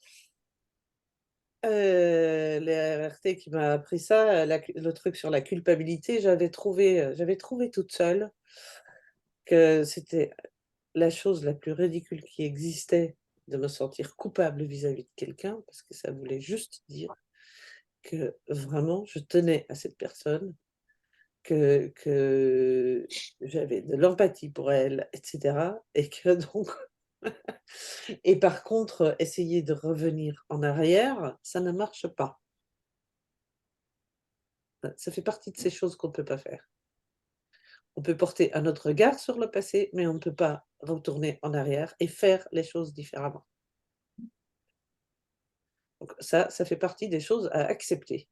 Les RT qui m'a appris ça, le truc sur la culpabilité, j'avais trouvé toute seule que c'était la chose la plus ridicule qui existait de me sentir coupable vis-à-vis de quelqu'un, parce que ça voulait juste dire que vraiment je tenais à cette personne, que j'avais de l'empathie pour elle, etc. Et que donc et par contre, essayer de revenir en arrière, ça ne marche pas. Ça fait partie de ces choses qu'on ne peut pas faire. On peut porter un autre regard sur le passé, mais on ne peut pas retourner en arrière et faire les choses différemment. Donc ça fait partie des choses à accepter.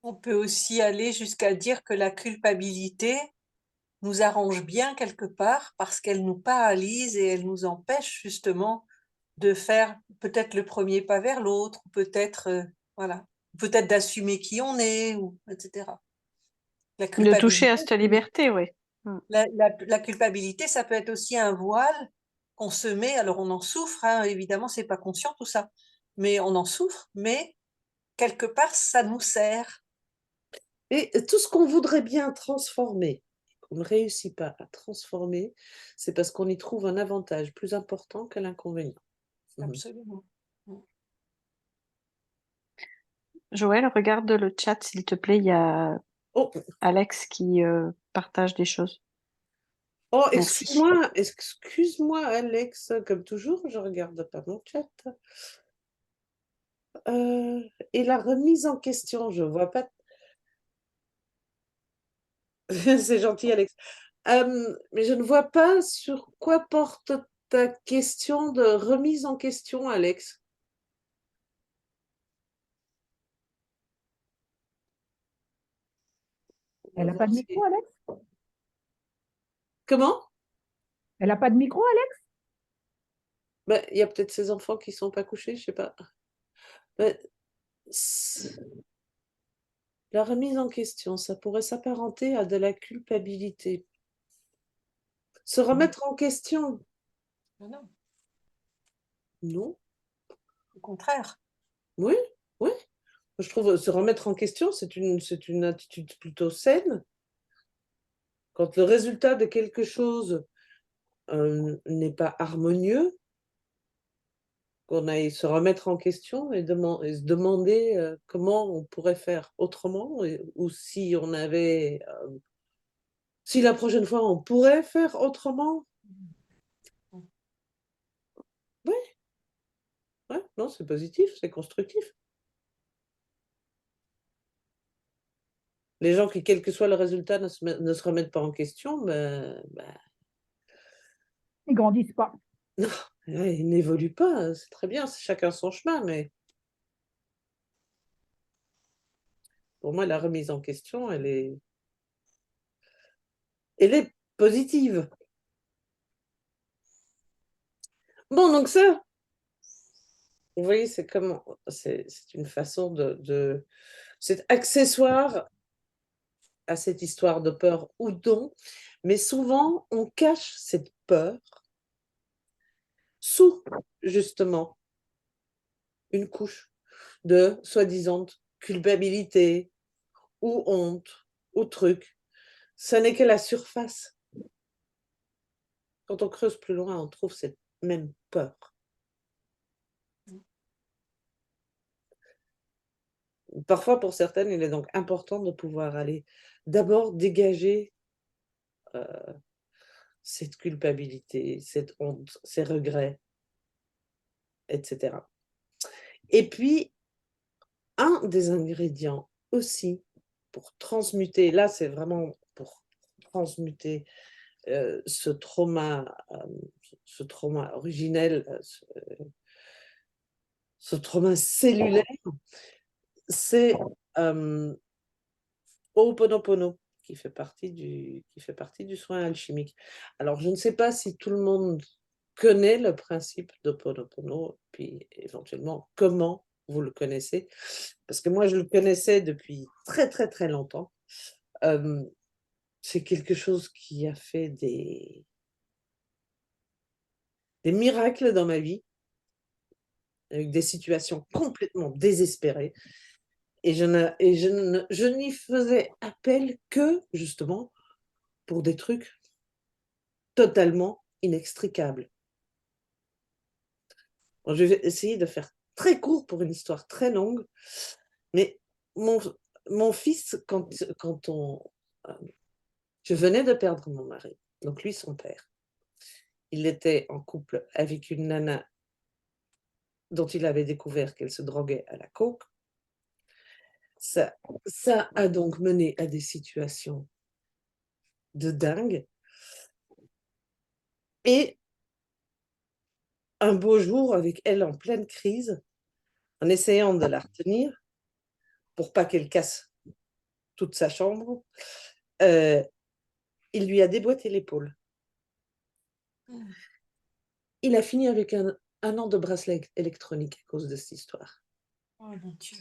On peut aussi aller jusqu'à dire que la culpabilité nous arrange bien quelque part parce qu'elle nous paralyse et elle nous empêche justement de faire peut-être le premier pas vers l'autre, ou peut-être voilà, peut-être d'assumer qui on est, ou etc. La De toucher culpabilité, à cette liberté, oui. la culpabilité, ça peut être aussi un voile qu'on se met. Alors on en souffre, hein, évidemment, c'est pas conscient tout ça, mais on en souffre. Mais quelque part, ça nous sert. Et tout ce qu'on voudrait bien transformer, qu'on ne réussit pas à transformer, c'est parce qu'on y trouve un avantage plus important que l'inconvénient. Absolument. Joël, regarde le chat, s'il te plaît. Il y a Oh, Alex qui partage des choses. oh, Merci. excuse-moi, Alex, comme toujours, je regarde pas mon chat. Et la remise en question, je vois pas. C'est gentil, Alex. Mais je ne vois pas sur quoi porte ta question de remise en question, Alex. Elle n'a pas de micro, Alex? Comment? Elle n'a pas de micro, Alex? Ben, il y a peut-être ses enfants qui ne sont pas couchés, je sais pas. Ben, la remise en question, ça pourrait s'apparenter à de la culpabilité. Se remettre en question, Non, non? au contraire. Oui, oui. Je trouve se remettre en question, c'est une attitude plutôt saine. Quand le résultat de quelque chose n'est pas harmonieux, qu'on aille se remettre en question et se demander comment on pourrait faire autrement, ou si on avait, si la prochaine fois on pourrait faire autrement. Oui, ouais, non, c'est positif, c'est constructif. Les gens qui, quel que soit le résultat, ne se remettent pas en question, Ils grandissent pas. non, ils n'évoluent pas, c'est très bien, c'est chacun son chemin, mais pour moi, la remise en question, elle est positive. Bon, donc ça, vous voyez, c'est une façon c'est accessoire à cette histoire de peur ou non, mais souvent, on cache cette peur sous, justement, une couche de soi-disant culpabilité ou honte ou truc. Ça n'est que la surface. Quand on creuse plus loin, on trouve cette même peur. Parfois, pour certaines, il est donc important de pouvoir aller d'abord dégager cette culpabilité, cette honte, ces regrets, etc. Et puis, un des ingrédients aussi pour transmuter, là c'est vraiment pour transmuter ce trauma originel, ce trauma cellulaire, c'est Ho'oponopono, qui fait partie du soin alchimique. Alors, je ne sais pas si tout le monde connaît le principe d'Ho'oponopono, puis éventuellement comment vous le connaissez, parce que moi, je le connaissais depuis très, très, très longtemps. C'est quelque chose qui a fait des miracles dans ma vie. avec des situations complètement désespérées. Et je n'y faisais appel que, justement, pour des trucs totalement inextricables. Bon, je vais essayer de faire très court pour une histoire très longue, mais mon fils, je venais de perdre mon mari, donc lui, son père. Il était en couple avec une nana dont il avait découvert qu'elle se droguait à la coke. Ça a donc mené à des situations de dingue. Et un beau jour, avec elle en pleine crise, en essayant de la retenir pour pas qu'elle casse toute sa chambre, il lui a déboîté l'épaule. Il a fini avec un an de bracelet électronique à cause de cette histoire. Oh mon Dieu.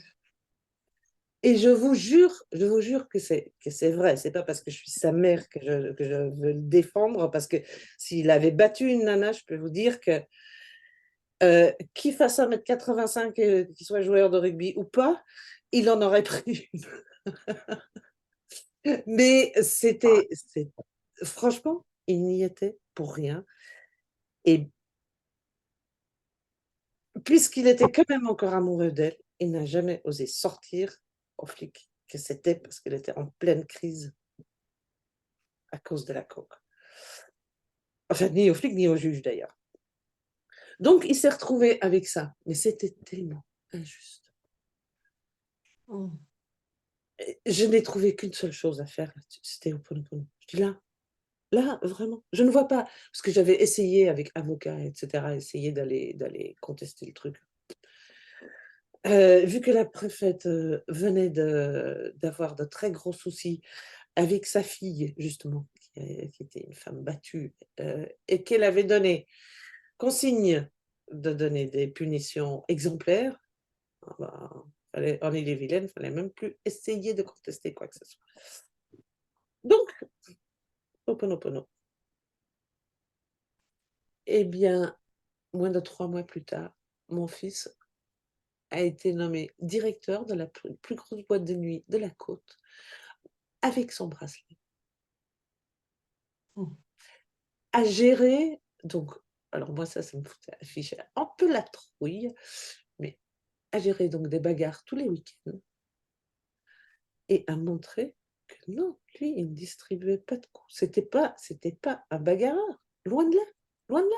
Et je vous jure que c'est vrai. C'est pas parce que je suis sa mère que je veux le défendre, parce que s'il avait battu une nana, je peux vous dire que qu'il fasse 1m85 et qu'il soit joueur de rugby ou pas, il en aurait pris une. Mais franchement, il n'y était pour rien. Et puisqu'il était quand même encore amoureux d'elle, il n'a jamais osé sortir aux flics que c'était parce qu'elle était en pleine crise à cause de la coke. Enfin, ni aux flics, ni aux juges d'ailleurs. Donc, il s'est retrouvé avec ça. Mais c'était tellement injuste. Je n'ai trouvé qu'une seule chose à faire là-dessus, c'était Ho'oponopono. Je dis là, vraiment, je ne vois pas, parce que j'avais essayé avec avocat, etc., essayer d'aller contester le truc. Vu que la préfète venait d'avoir de très gros soucis avec sa fille, justement, qui était une femme battue, et qu'elle avait donné consigne de donner des punitions exemplaires, en Ille-et-Vilaine, il ne fallait même plus essayer de contester quoi que ce soit. Donc, Ho'oponopono. Eh bien, moins de 3 mois plus tard, mon fils a été nommé directeur de la plus grosse boîte de nuit de la côte avec son bracelet. À gérer, donc, alors moi ça me foutait affiché un peu la trouille, mais à gérer donc des bagarres tous les week-ends et à montrer que non, lui, il ne distribuait pas de coups. C'était pas un bagarreur, loin de là, loin de là.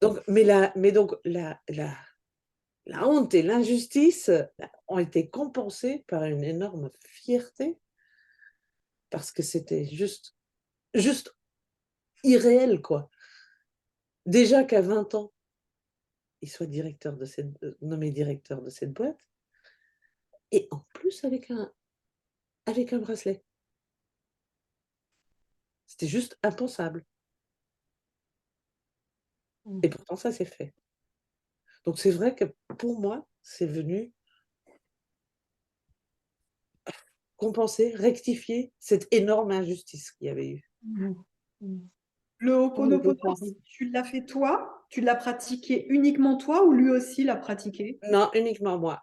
Donc, la honte et l'injustice ont été compensées par une énorme fierté parce que c'était juste irréel, quoi. Déjà qu'à 20 ans, il soit nommé directeur de cette boîte, et en plus avec un bracelet. C'était juste impensable. Et pourtant, ça s'est fait. Donc, c'est vrai que pour moi, c'est venu compenser, rectifier cette énorme injustice qu'il y avait eu. Le Ho'oponopono, tu l'as fait toi? Tu l'as pratiqué uniquement toi ou lui aussi l'a pratiqué? Non, uniquement moi.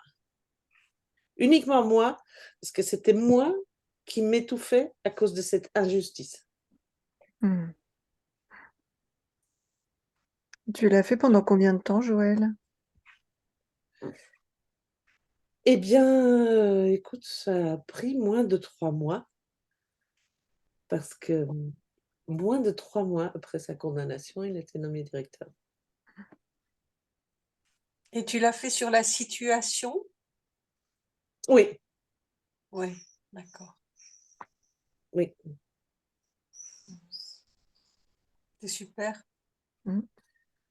Uniquement moi, parce que c'était moi qui m'étouffais à cause de cette injustice. Tu l'as fait pendant combien de temps, Joël? Eh bien, écoute, ça a pris moins de 3 mois, parce que moins de 3 mois après sa condamnation, il a été nommé directeur. Et tu l'as fait sur la situation? Oui, Oui, d'accord. oui. C'est super.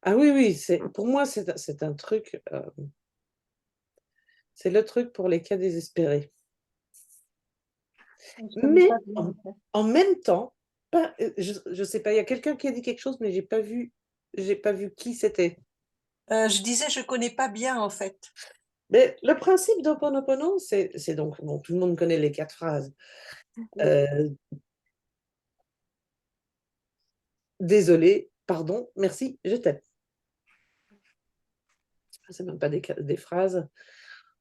Ah oui, pour moi, c'est un truc, c'est le truc pour les cas désespérés. Mais en même temps, je ne sais pas, il y a quelqu'un qui a dit quelque chose, mais j'ai pas vu qui c'était. Je disais, je ne connais pas bien en fait. Mais le principe d'Ho'oponopono, c'est donc, bon, tout le monde connaît les 4 phrases. Désolé, pardon, merci, je t'aime. c'est même pas des phrases.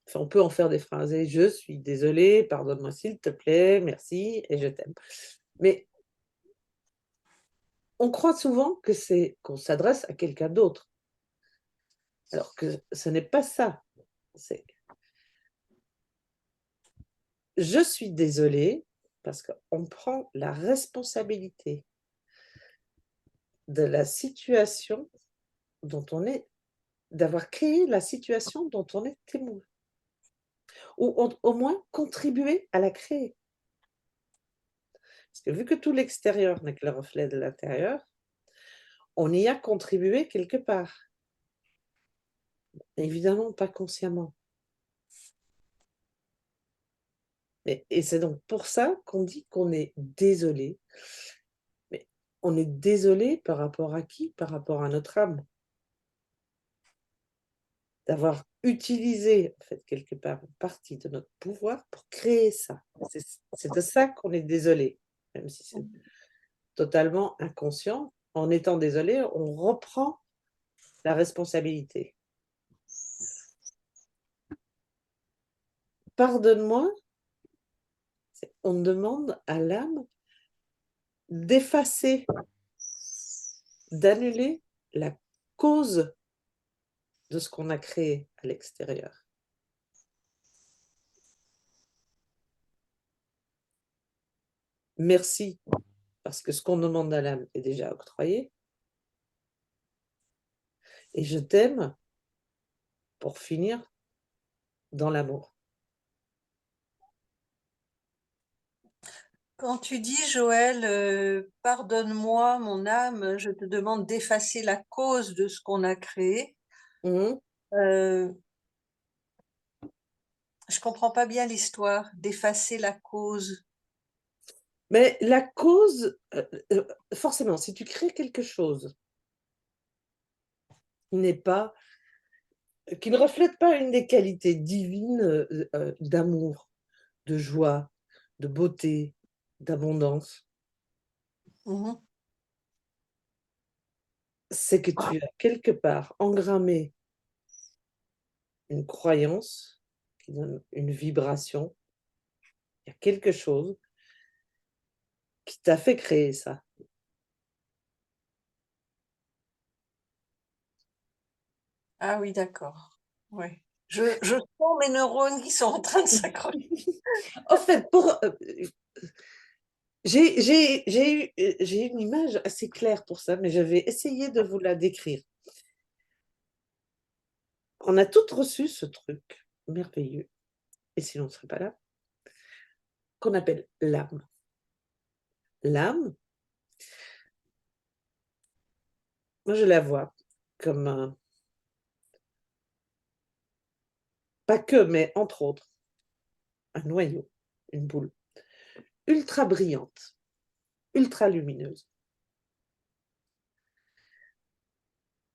Enfin, on peut en faire des phrases. Et je suis désolée, pardonne-moi s'il te plaît, merci et je t'aime. Mais on croit souvent que c'est qu'on s'adresse à quelqu'un d'autre. Alors que ce n'est pas ça. C'est je suis désolée parce qu'on prend la responsabilité de la situation dont on est, d'avoir créé la situation dont on est témoin. Ou au moins contribuer à la créer. Parce que vu que tout l'extérieur n'est que le reflet de l'intérieur, on y a contribué quelque part. Évidemment, pas consciemment. Et c'est donc pour ça qu'on dit qu'on est désolé. Mais on est désolé par rapport à qui? Par rapport à notre âme. D'avoir utilisé, en fait, quelque part, une partie de notre pouvoir pour créer ça. C'est de ça qu'on est désolé, même si c'est totalement inconscient. En étant désolé, on reprend la responsabilité. Pardonne-moi, on demande à l'âme d'effacer, d'annuler la cause de ce qu'on a créé à l'extérieur. Merci, parce que ce qu'on demande à l'âme est déjà octroyé. Et je t'aime pour finir dans l'amour. Quand tu dis, Joël, pardonne-moi mon âme, je te demande d'effacer la cause de ce qu'on a créé. Mmh. Je comprends pas bien l'histoire d'effacer la cause. Mais la cause, forcément, si tu crées quelque chose qui ne reflète pas une des qualités divines d'amour, de joie, de beauté, d'abondance, Mhm. c'est que tu as quelque part engrammé une croyance qui donne une vibration. Il y a quelque chose qui t'a fait créer ça. Ah oui, d'accord. Ouais. Je sens mes neurones qui sont en train de s'accrocher. En fait, j'ai une image assez claire pour ça, mais je vais essayer de vous la décrire. On a toutes reçu ce truc merveilleux, et sinon on ne serait pas là, qu'on appelle l'âme. L'âme, moi je la vois comme pas que, mais entre autres, un noyau, une boule, ultra brillante, ultra lumineuse.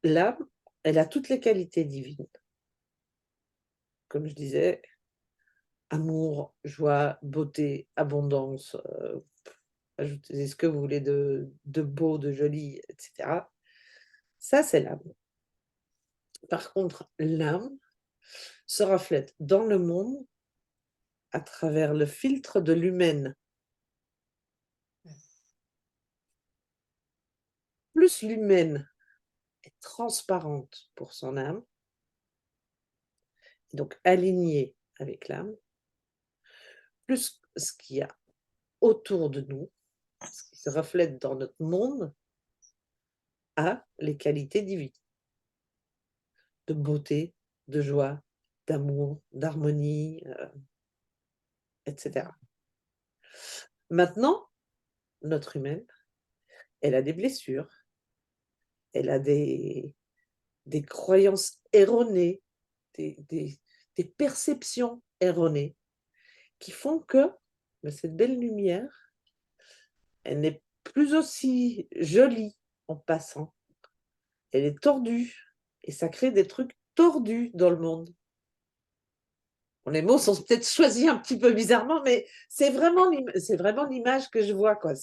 L'âme, elle a toutes les qualités divines. Comme je disais, amour, joie, beauté, abondance, ajoutez ce que vous voulez de beau, de joli, etc. Ça, c'est l'âme. Par contre, l'âme se reflète dans le monde à travers le filtre de l'humaine. Plus l'humaine est transparente pour son âme, donc alignée avec l'âme, plus ce qu'il y a autour de nous, ce qui se reflète dans notre monde, a les qualités divines de beauté, de joie, d'amour, d'harmonie, etc. Maintenant, notre humaine, elle a des blessures, elle a des croyances erronées, des perceptions erronées qui font que cette belle lumière, elle n'est plus aussi jolie en passant. Elle est tordue et ça crée des trucs tordus dans le monde. Bon, les mots sont peut-être choisis un petit peu bizarrement, mais c'est vraiment l'image que je vois, quoi.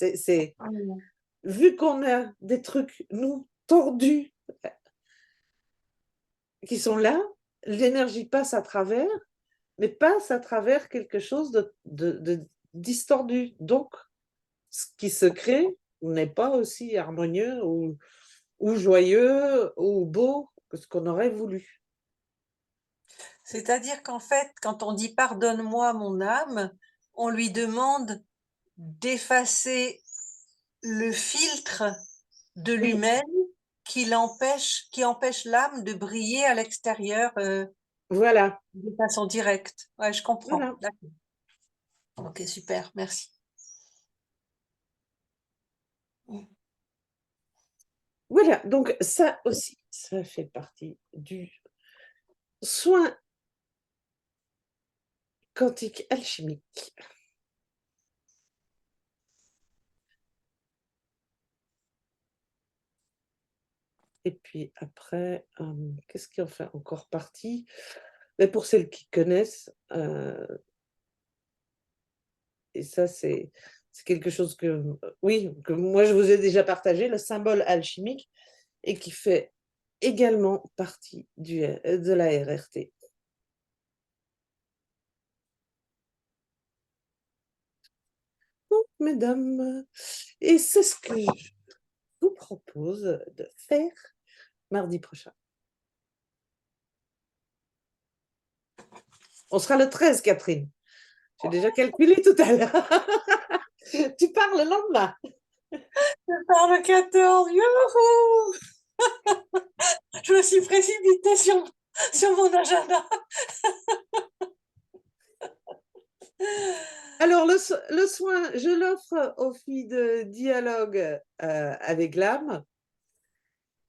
Vu qu'on a des trucs, nous, tordus, qui sont là, l'énergie passe à travers, mais passe à travers quelque chose de distordu. Donc, ce qui se crée n'est pas aussi harmonieux ou joyeux ou beau que ce qu'on aurait voulu. C'est-à-dire qu'en fait, quand on dit pardonne-moi mon âme, on lui demande d'effacer le filtre de Oui. lui-même qui empêche l'âme de briller à l'extérieur Voilà. de façon directe. Ouais, je comprends. Voilà. D'accord. Ok, super, merci. Voilà, donc ça aussi, ça fait partie du soin quantique alchimique. Et puis après, qu'est-ce qui en fait encore partie? Mais pour celles qui connaissent, et ça c'est quelque chose que, oui, que moi je vous ai déjà partagé, le symbole alchimique, et qui fait également partie de la RRT. Donc, mesdames, et c'est ce que je vous propose de faire mardi prochain. On sera le 13, Catherine. J'ai déjà calculé tout à l'heure. Tu pars le lendemain. Je pars le 14. Youhou. Je me suis précipitée sur mon agenda. Alors, le soin, je l'offre aux filles de dialogue avec l'âme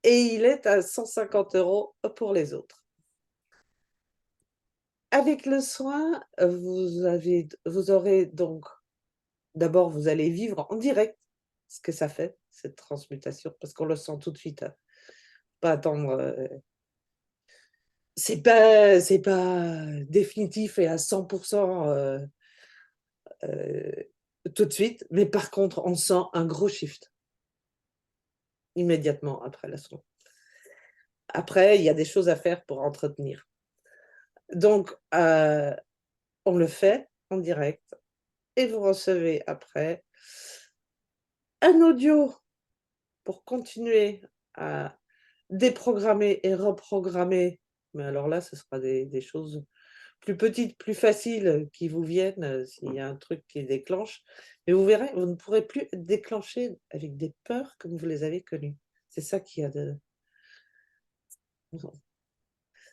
et il est à 150 € pour les autres. Avec le soin, vous aurez donc, d'abord, vous allez vivre en direct ce que ça fait, cette transmutation, parce qu'on le sent tout de suite. Hein. Pas attendre. C'est pas définitif et à 100% tout de suite, mais par contre, on sent un gros shift immédiatement après la soin. Après, il y a des choses à faire pour entretenir. Donc, on le fait en direct et vous recevez après un audio pour continuer à déprogrammer et reprogrammer. Mais alors là, ce sera des choses plus petites, plus faciles qui vous viennent s'il y a un truc qui déclenche. Mais vous verrez, vous ne pourrez plus être déclenché avec des peurs comme vous les avez connues. C'est ça qu'il y a de...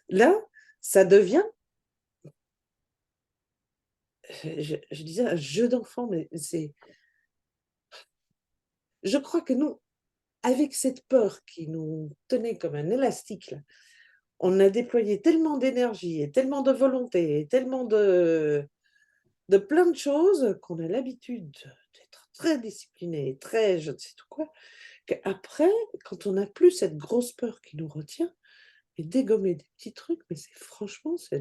Là, ça devient, je disais, un jeu d'enfant, mais c'est... Je crois que nous, avec cette peur qui nous tenait comme un élastique, là, on a déployé tellement d'énergie et tellement de volonté et tellement de plein de choses qu'on a l'habitude d'être très discipliné, très je ne sais tout quoi, qu'après, quand on n'a plus cette grosse peur qui nous retient, et dégommer des petits trucs, mais c'est franchement, ça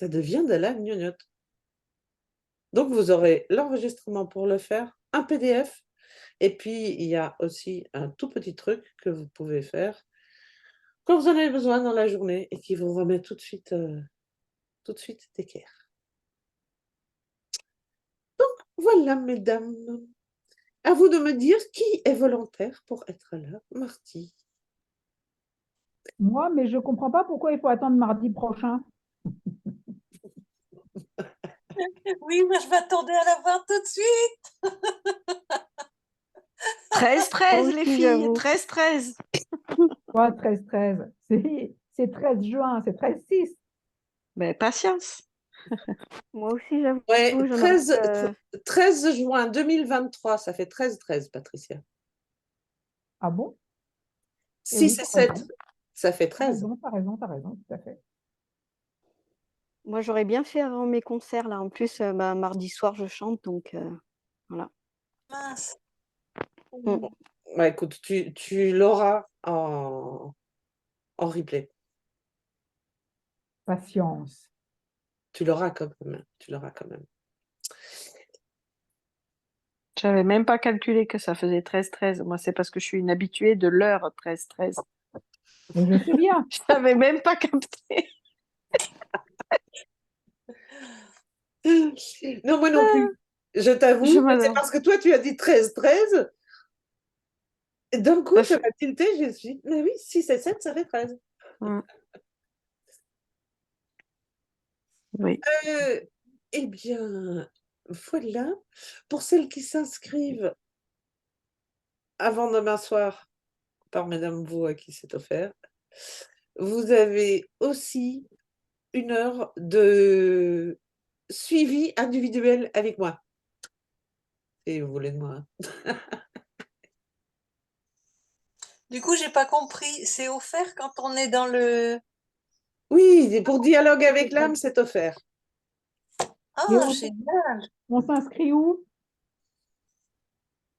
devient de la gnognotte. Donc, vous aurez l'enregistrement pour le faire, un PDF, et puis il y a aussi un tout petit truc que vous pouvez faire quand vous en avez besoin dans la journée et qui vous remet tout de suite d'équerre. Donc, voilà, mesdames. À vous de me dire qui est volontaire pour être là mardi. Moi, mais je ne comprends pas pourquoi il faut attendre mardi prochain. Oui, moi je m'attendais à la voir tout de suite. 13-13 les aussi, filles, j'avoue. 13-13. Quoi, 13-13? C'est 13 juin, c'est 13-6. Mais patience. Moi aussi, j'avoue, Ouais, j'en aurais 13 juin 2023, ça fait 13-13, Patricia. Ah bon? Eh 6 oui, et t'as 7, raison. ça fait T'as 13. raison, t'as raison, t'as raison, tout à fait. moi, j'aurais bien fait avant mes concerts, là. En plus, mardi soir, je chante, donc voilà. Mince. Mm. Ouais, écoute, tu l'auras en replay. Patience. Tu l'auras quand même. Tu l'auras quand même. J'avais même pas calculé que ça faisait 13-13. Moi, c'est parce que je suis une habituée de l'heure 13-13. Mais je sais bien. Je n'avais même pas capté. Non, moi non plus. Je t'avoue, Je mais c'est m'adore. parce que toi, tu as dit 13. Et d'un coup, Bah, ça m'a tilté. Je me suis dit, mais oui, 6 et 7, ça fait 13. Oui. Eh bien, voilà. Pour celles qui s'inscrivent avant demain soir, par Madame Vaux à qui c'est offert, vous avez aussi 1 heure de suivi individuel avec moi. Et vous voulez de moi. Du coup, j'ai pas compris. C'est offert quand on est dans le. Oui, pour dialogue avec l'âme, c'est offert. Et Ah, génial. on s'inscrit où?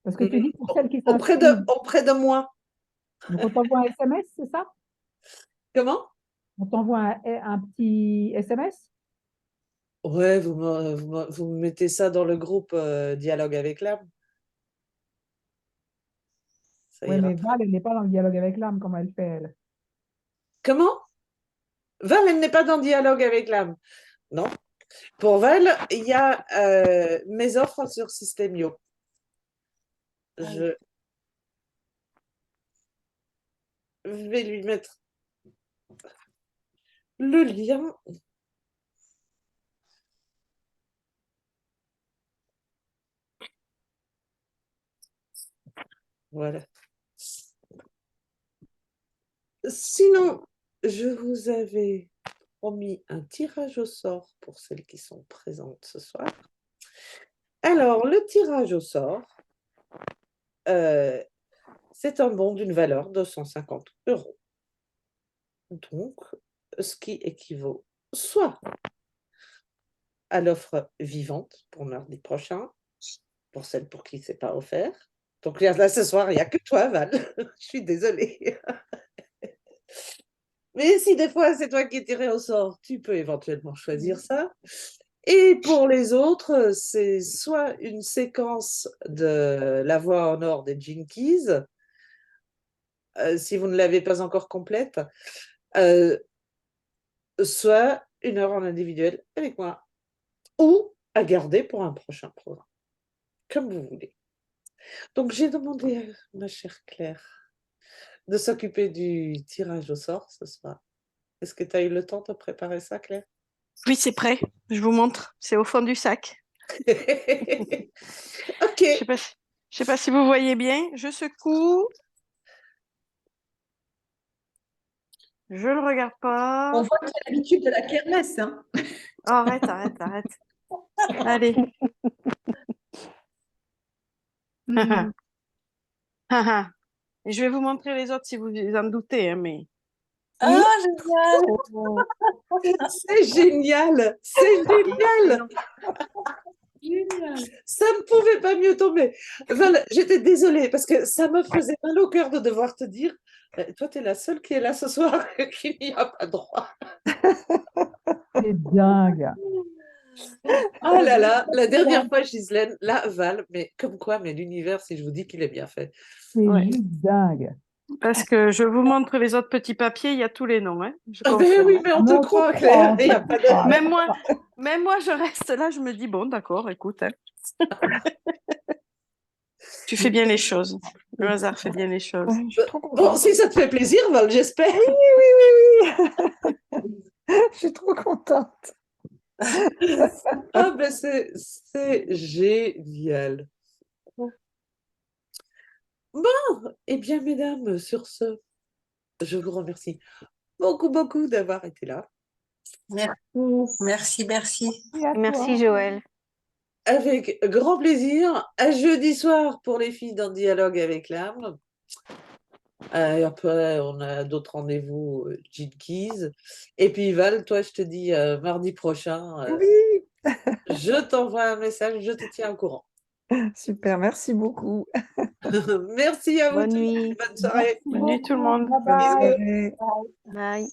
Parce que tu dis pour celles qui Auprès s'inscrivent. de moi. Donc, on t'envoie un SMS, c'est ça? Comment? On t'envoie un petit SMS? Ouais, vous me mettez ça dans le groupe Dialogue avec l'âme. Ça Oui, ira mais très Val, elle n'est pas dans le dialogue avec l'âme, comment elle fait, elle. Comment? Val, elle n'est pas dans Dialogue avec l'âme. Non. Pour Val, il y a mes offres sur Systemio. Je vais lui mettre le lien. Voilà. Sinon, je vous avais promis un tirage au sort pour celles qui sont présentes ce soir. Alors, le tirage au sort, c'est un bon d'une valeur de 150 €. Donc, ce qui équivaut soit à l'offre vivante pour mardi prochain, pour celles pour qui ce n'est pas offert. Donc là, ce soir, il n'y a que toi, Val. Je suis désolée. Mais si des fois, c'est toi qui es tiré au sort, tu peux éventuellement choisir ça. Et pour les autres, c'est soit une séquence de La Voix en or des Jinkies, si vous ne l'avez pas encore complète, soit 1 heure en individuel avec moi, ou à garder pour un prochain programme, comme vous voulez. Donc, j'ai demandé à ma chère Claire de s'occuper du tirage au sort ce soir. Est-ce que tu as eu le temps de préparer ça, Claire? Oui, c'est prêt. Je vous montre. C'est au fond du sac. Ok. Je sais pas si vous voyez bien. Je secoue. Je le regarde pas. On voit que tu as l'habitude de la kermesse. Hein. Oh, arrête. Allez. Hmm. Je vais vous montrer les autres si vous en doutez, hein, mais. Ah, génial. C'est génial! C'est génial! Génial. Ça ne pouvait pas mieux tomber. Val, j'étais désolée parce que ça me faisait mal au cœur de devoir te dire, toi, tu es la seule qui est là ce soir qui n'y a pas droit. C'est dingue. Ah là là, la dernière fois, Ghislaine, là, Val, mais comme quoi, mais l'univers, si je vous dis qu'il est bien fait. C'est Ouais. juste dingue. Parce que je vous montre les autres petits papiers, il y a tous les noms. Hein, je Ah ben confirme. oui, mais on te croit, Claire. Il y a pas de... Même moi, je reste là, je me dis, bon, d'accord, écoute. Hein. Tu fais bien les choses. Le hasard fait bien les choses. Ouais, je suis trop Bon, contente. si ça te fait plaisir, Val, j'espère. Oui. Je suis trop contente. Ah ben c'est génial. Bon, eh bien, mesdames, sur ce, je vous remercie beaucoup, beaucoup d'avoir été là. Merci. Et à Merci, toi. Joël. Avec grand plaisir. À jeudi soir pour les filles dans Dialogue avec l'âme. Et après, on a d'autres rendez-vous, Jinkies. Et puis, Val, toi, je te dis mardi prochain, Oui, je t'envoie un message, je te tiens au courant. super, merci beaucoup. Merci à vous Bonne tous. nuit. Bonne soirée. Bonne nuit tout le beaucoup. monde. Bye Bonne bye. soirée. Bye.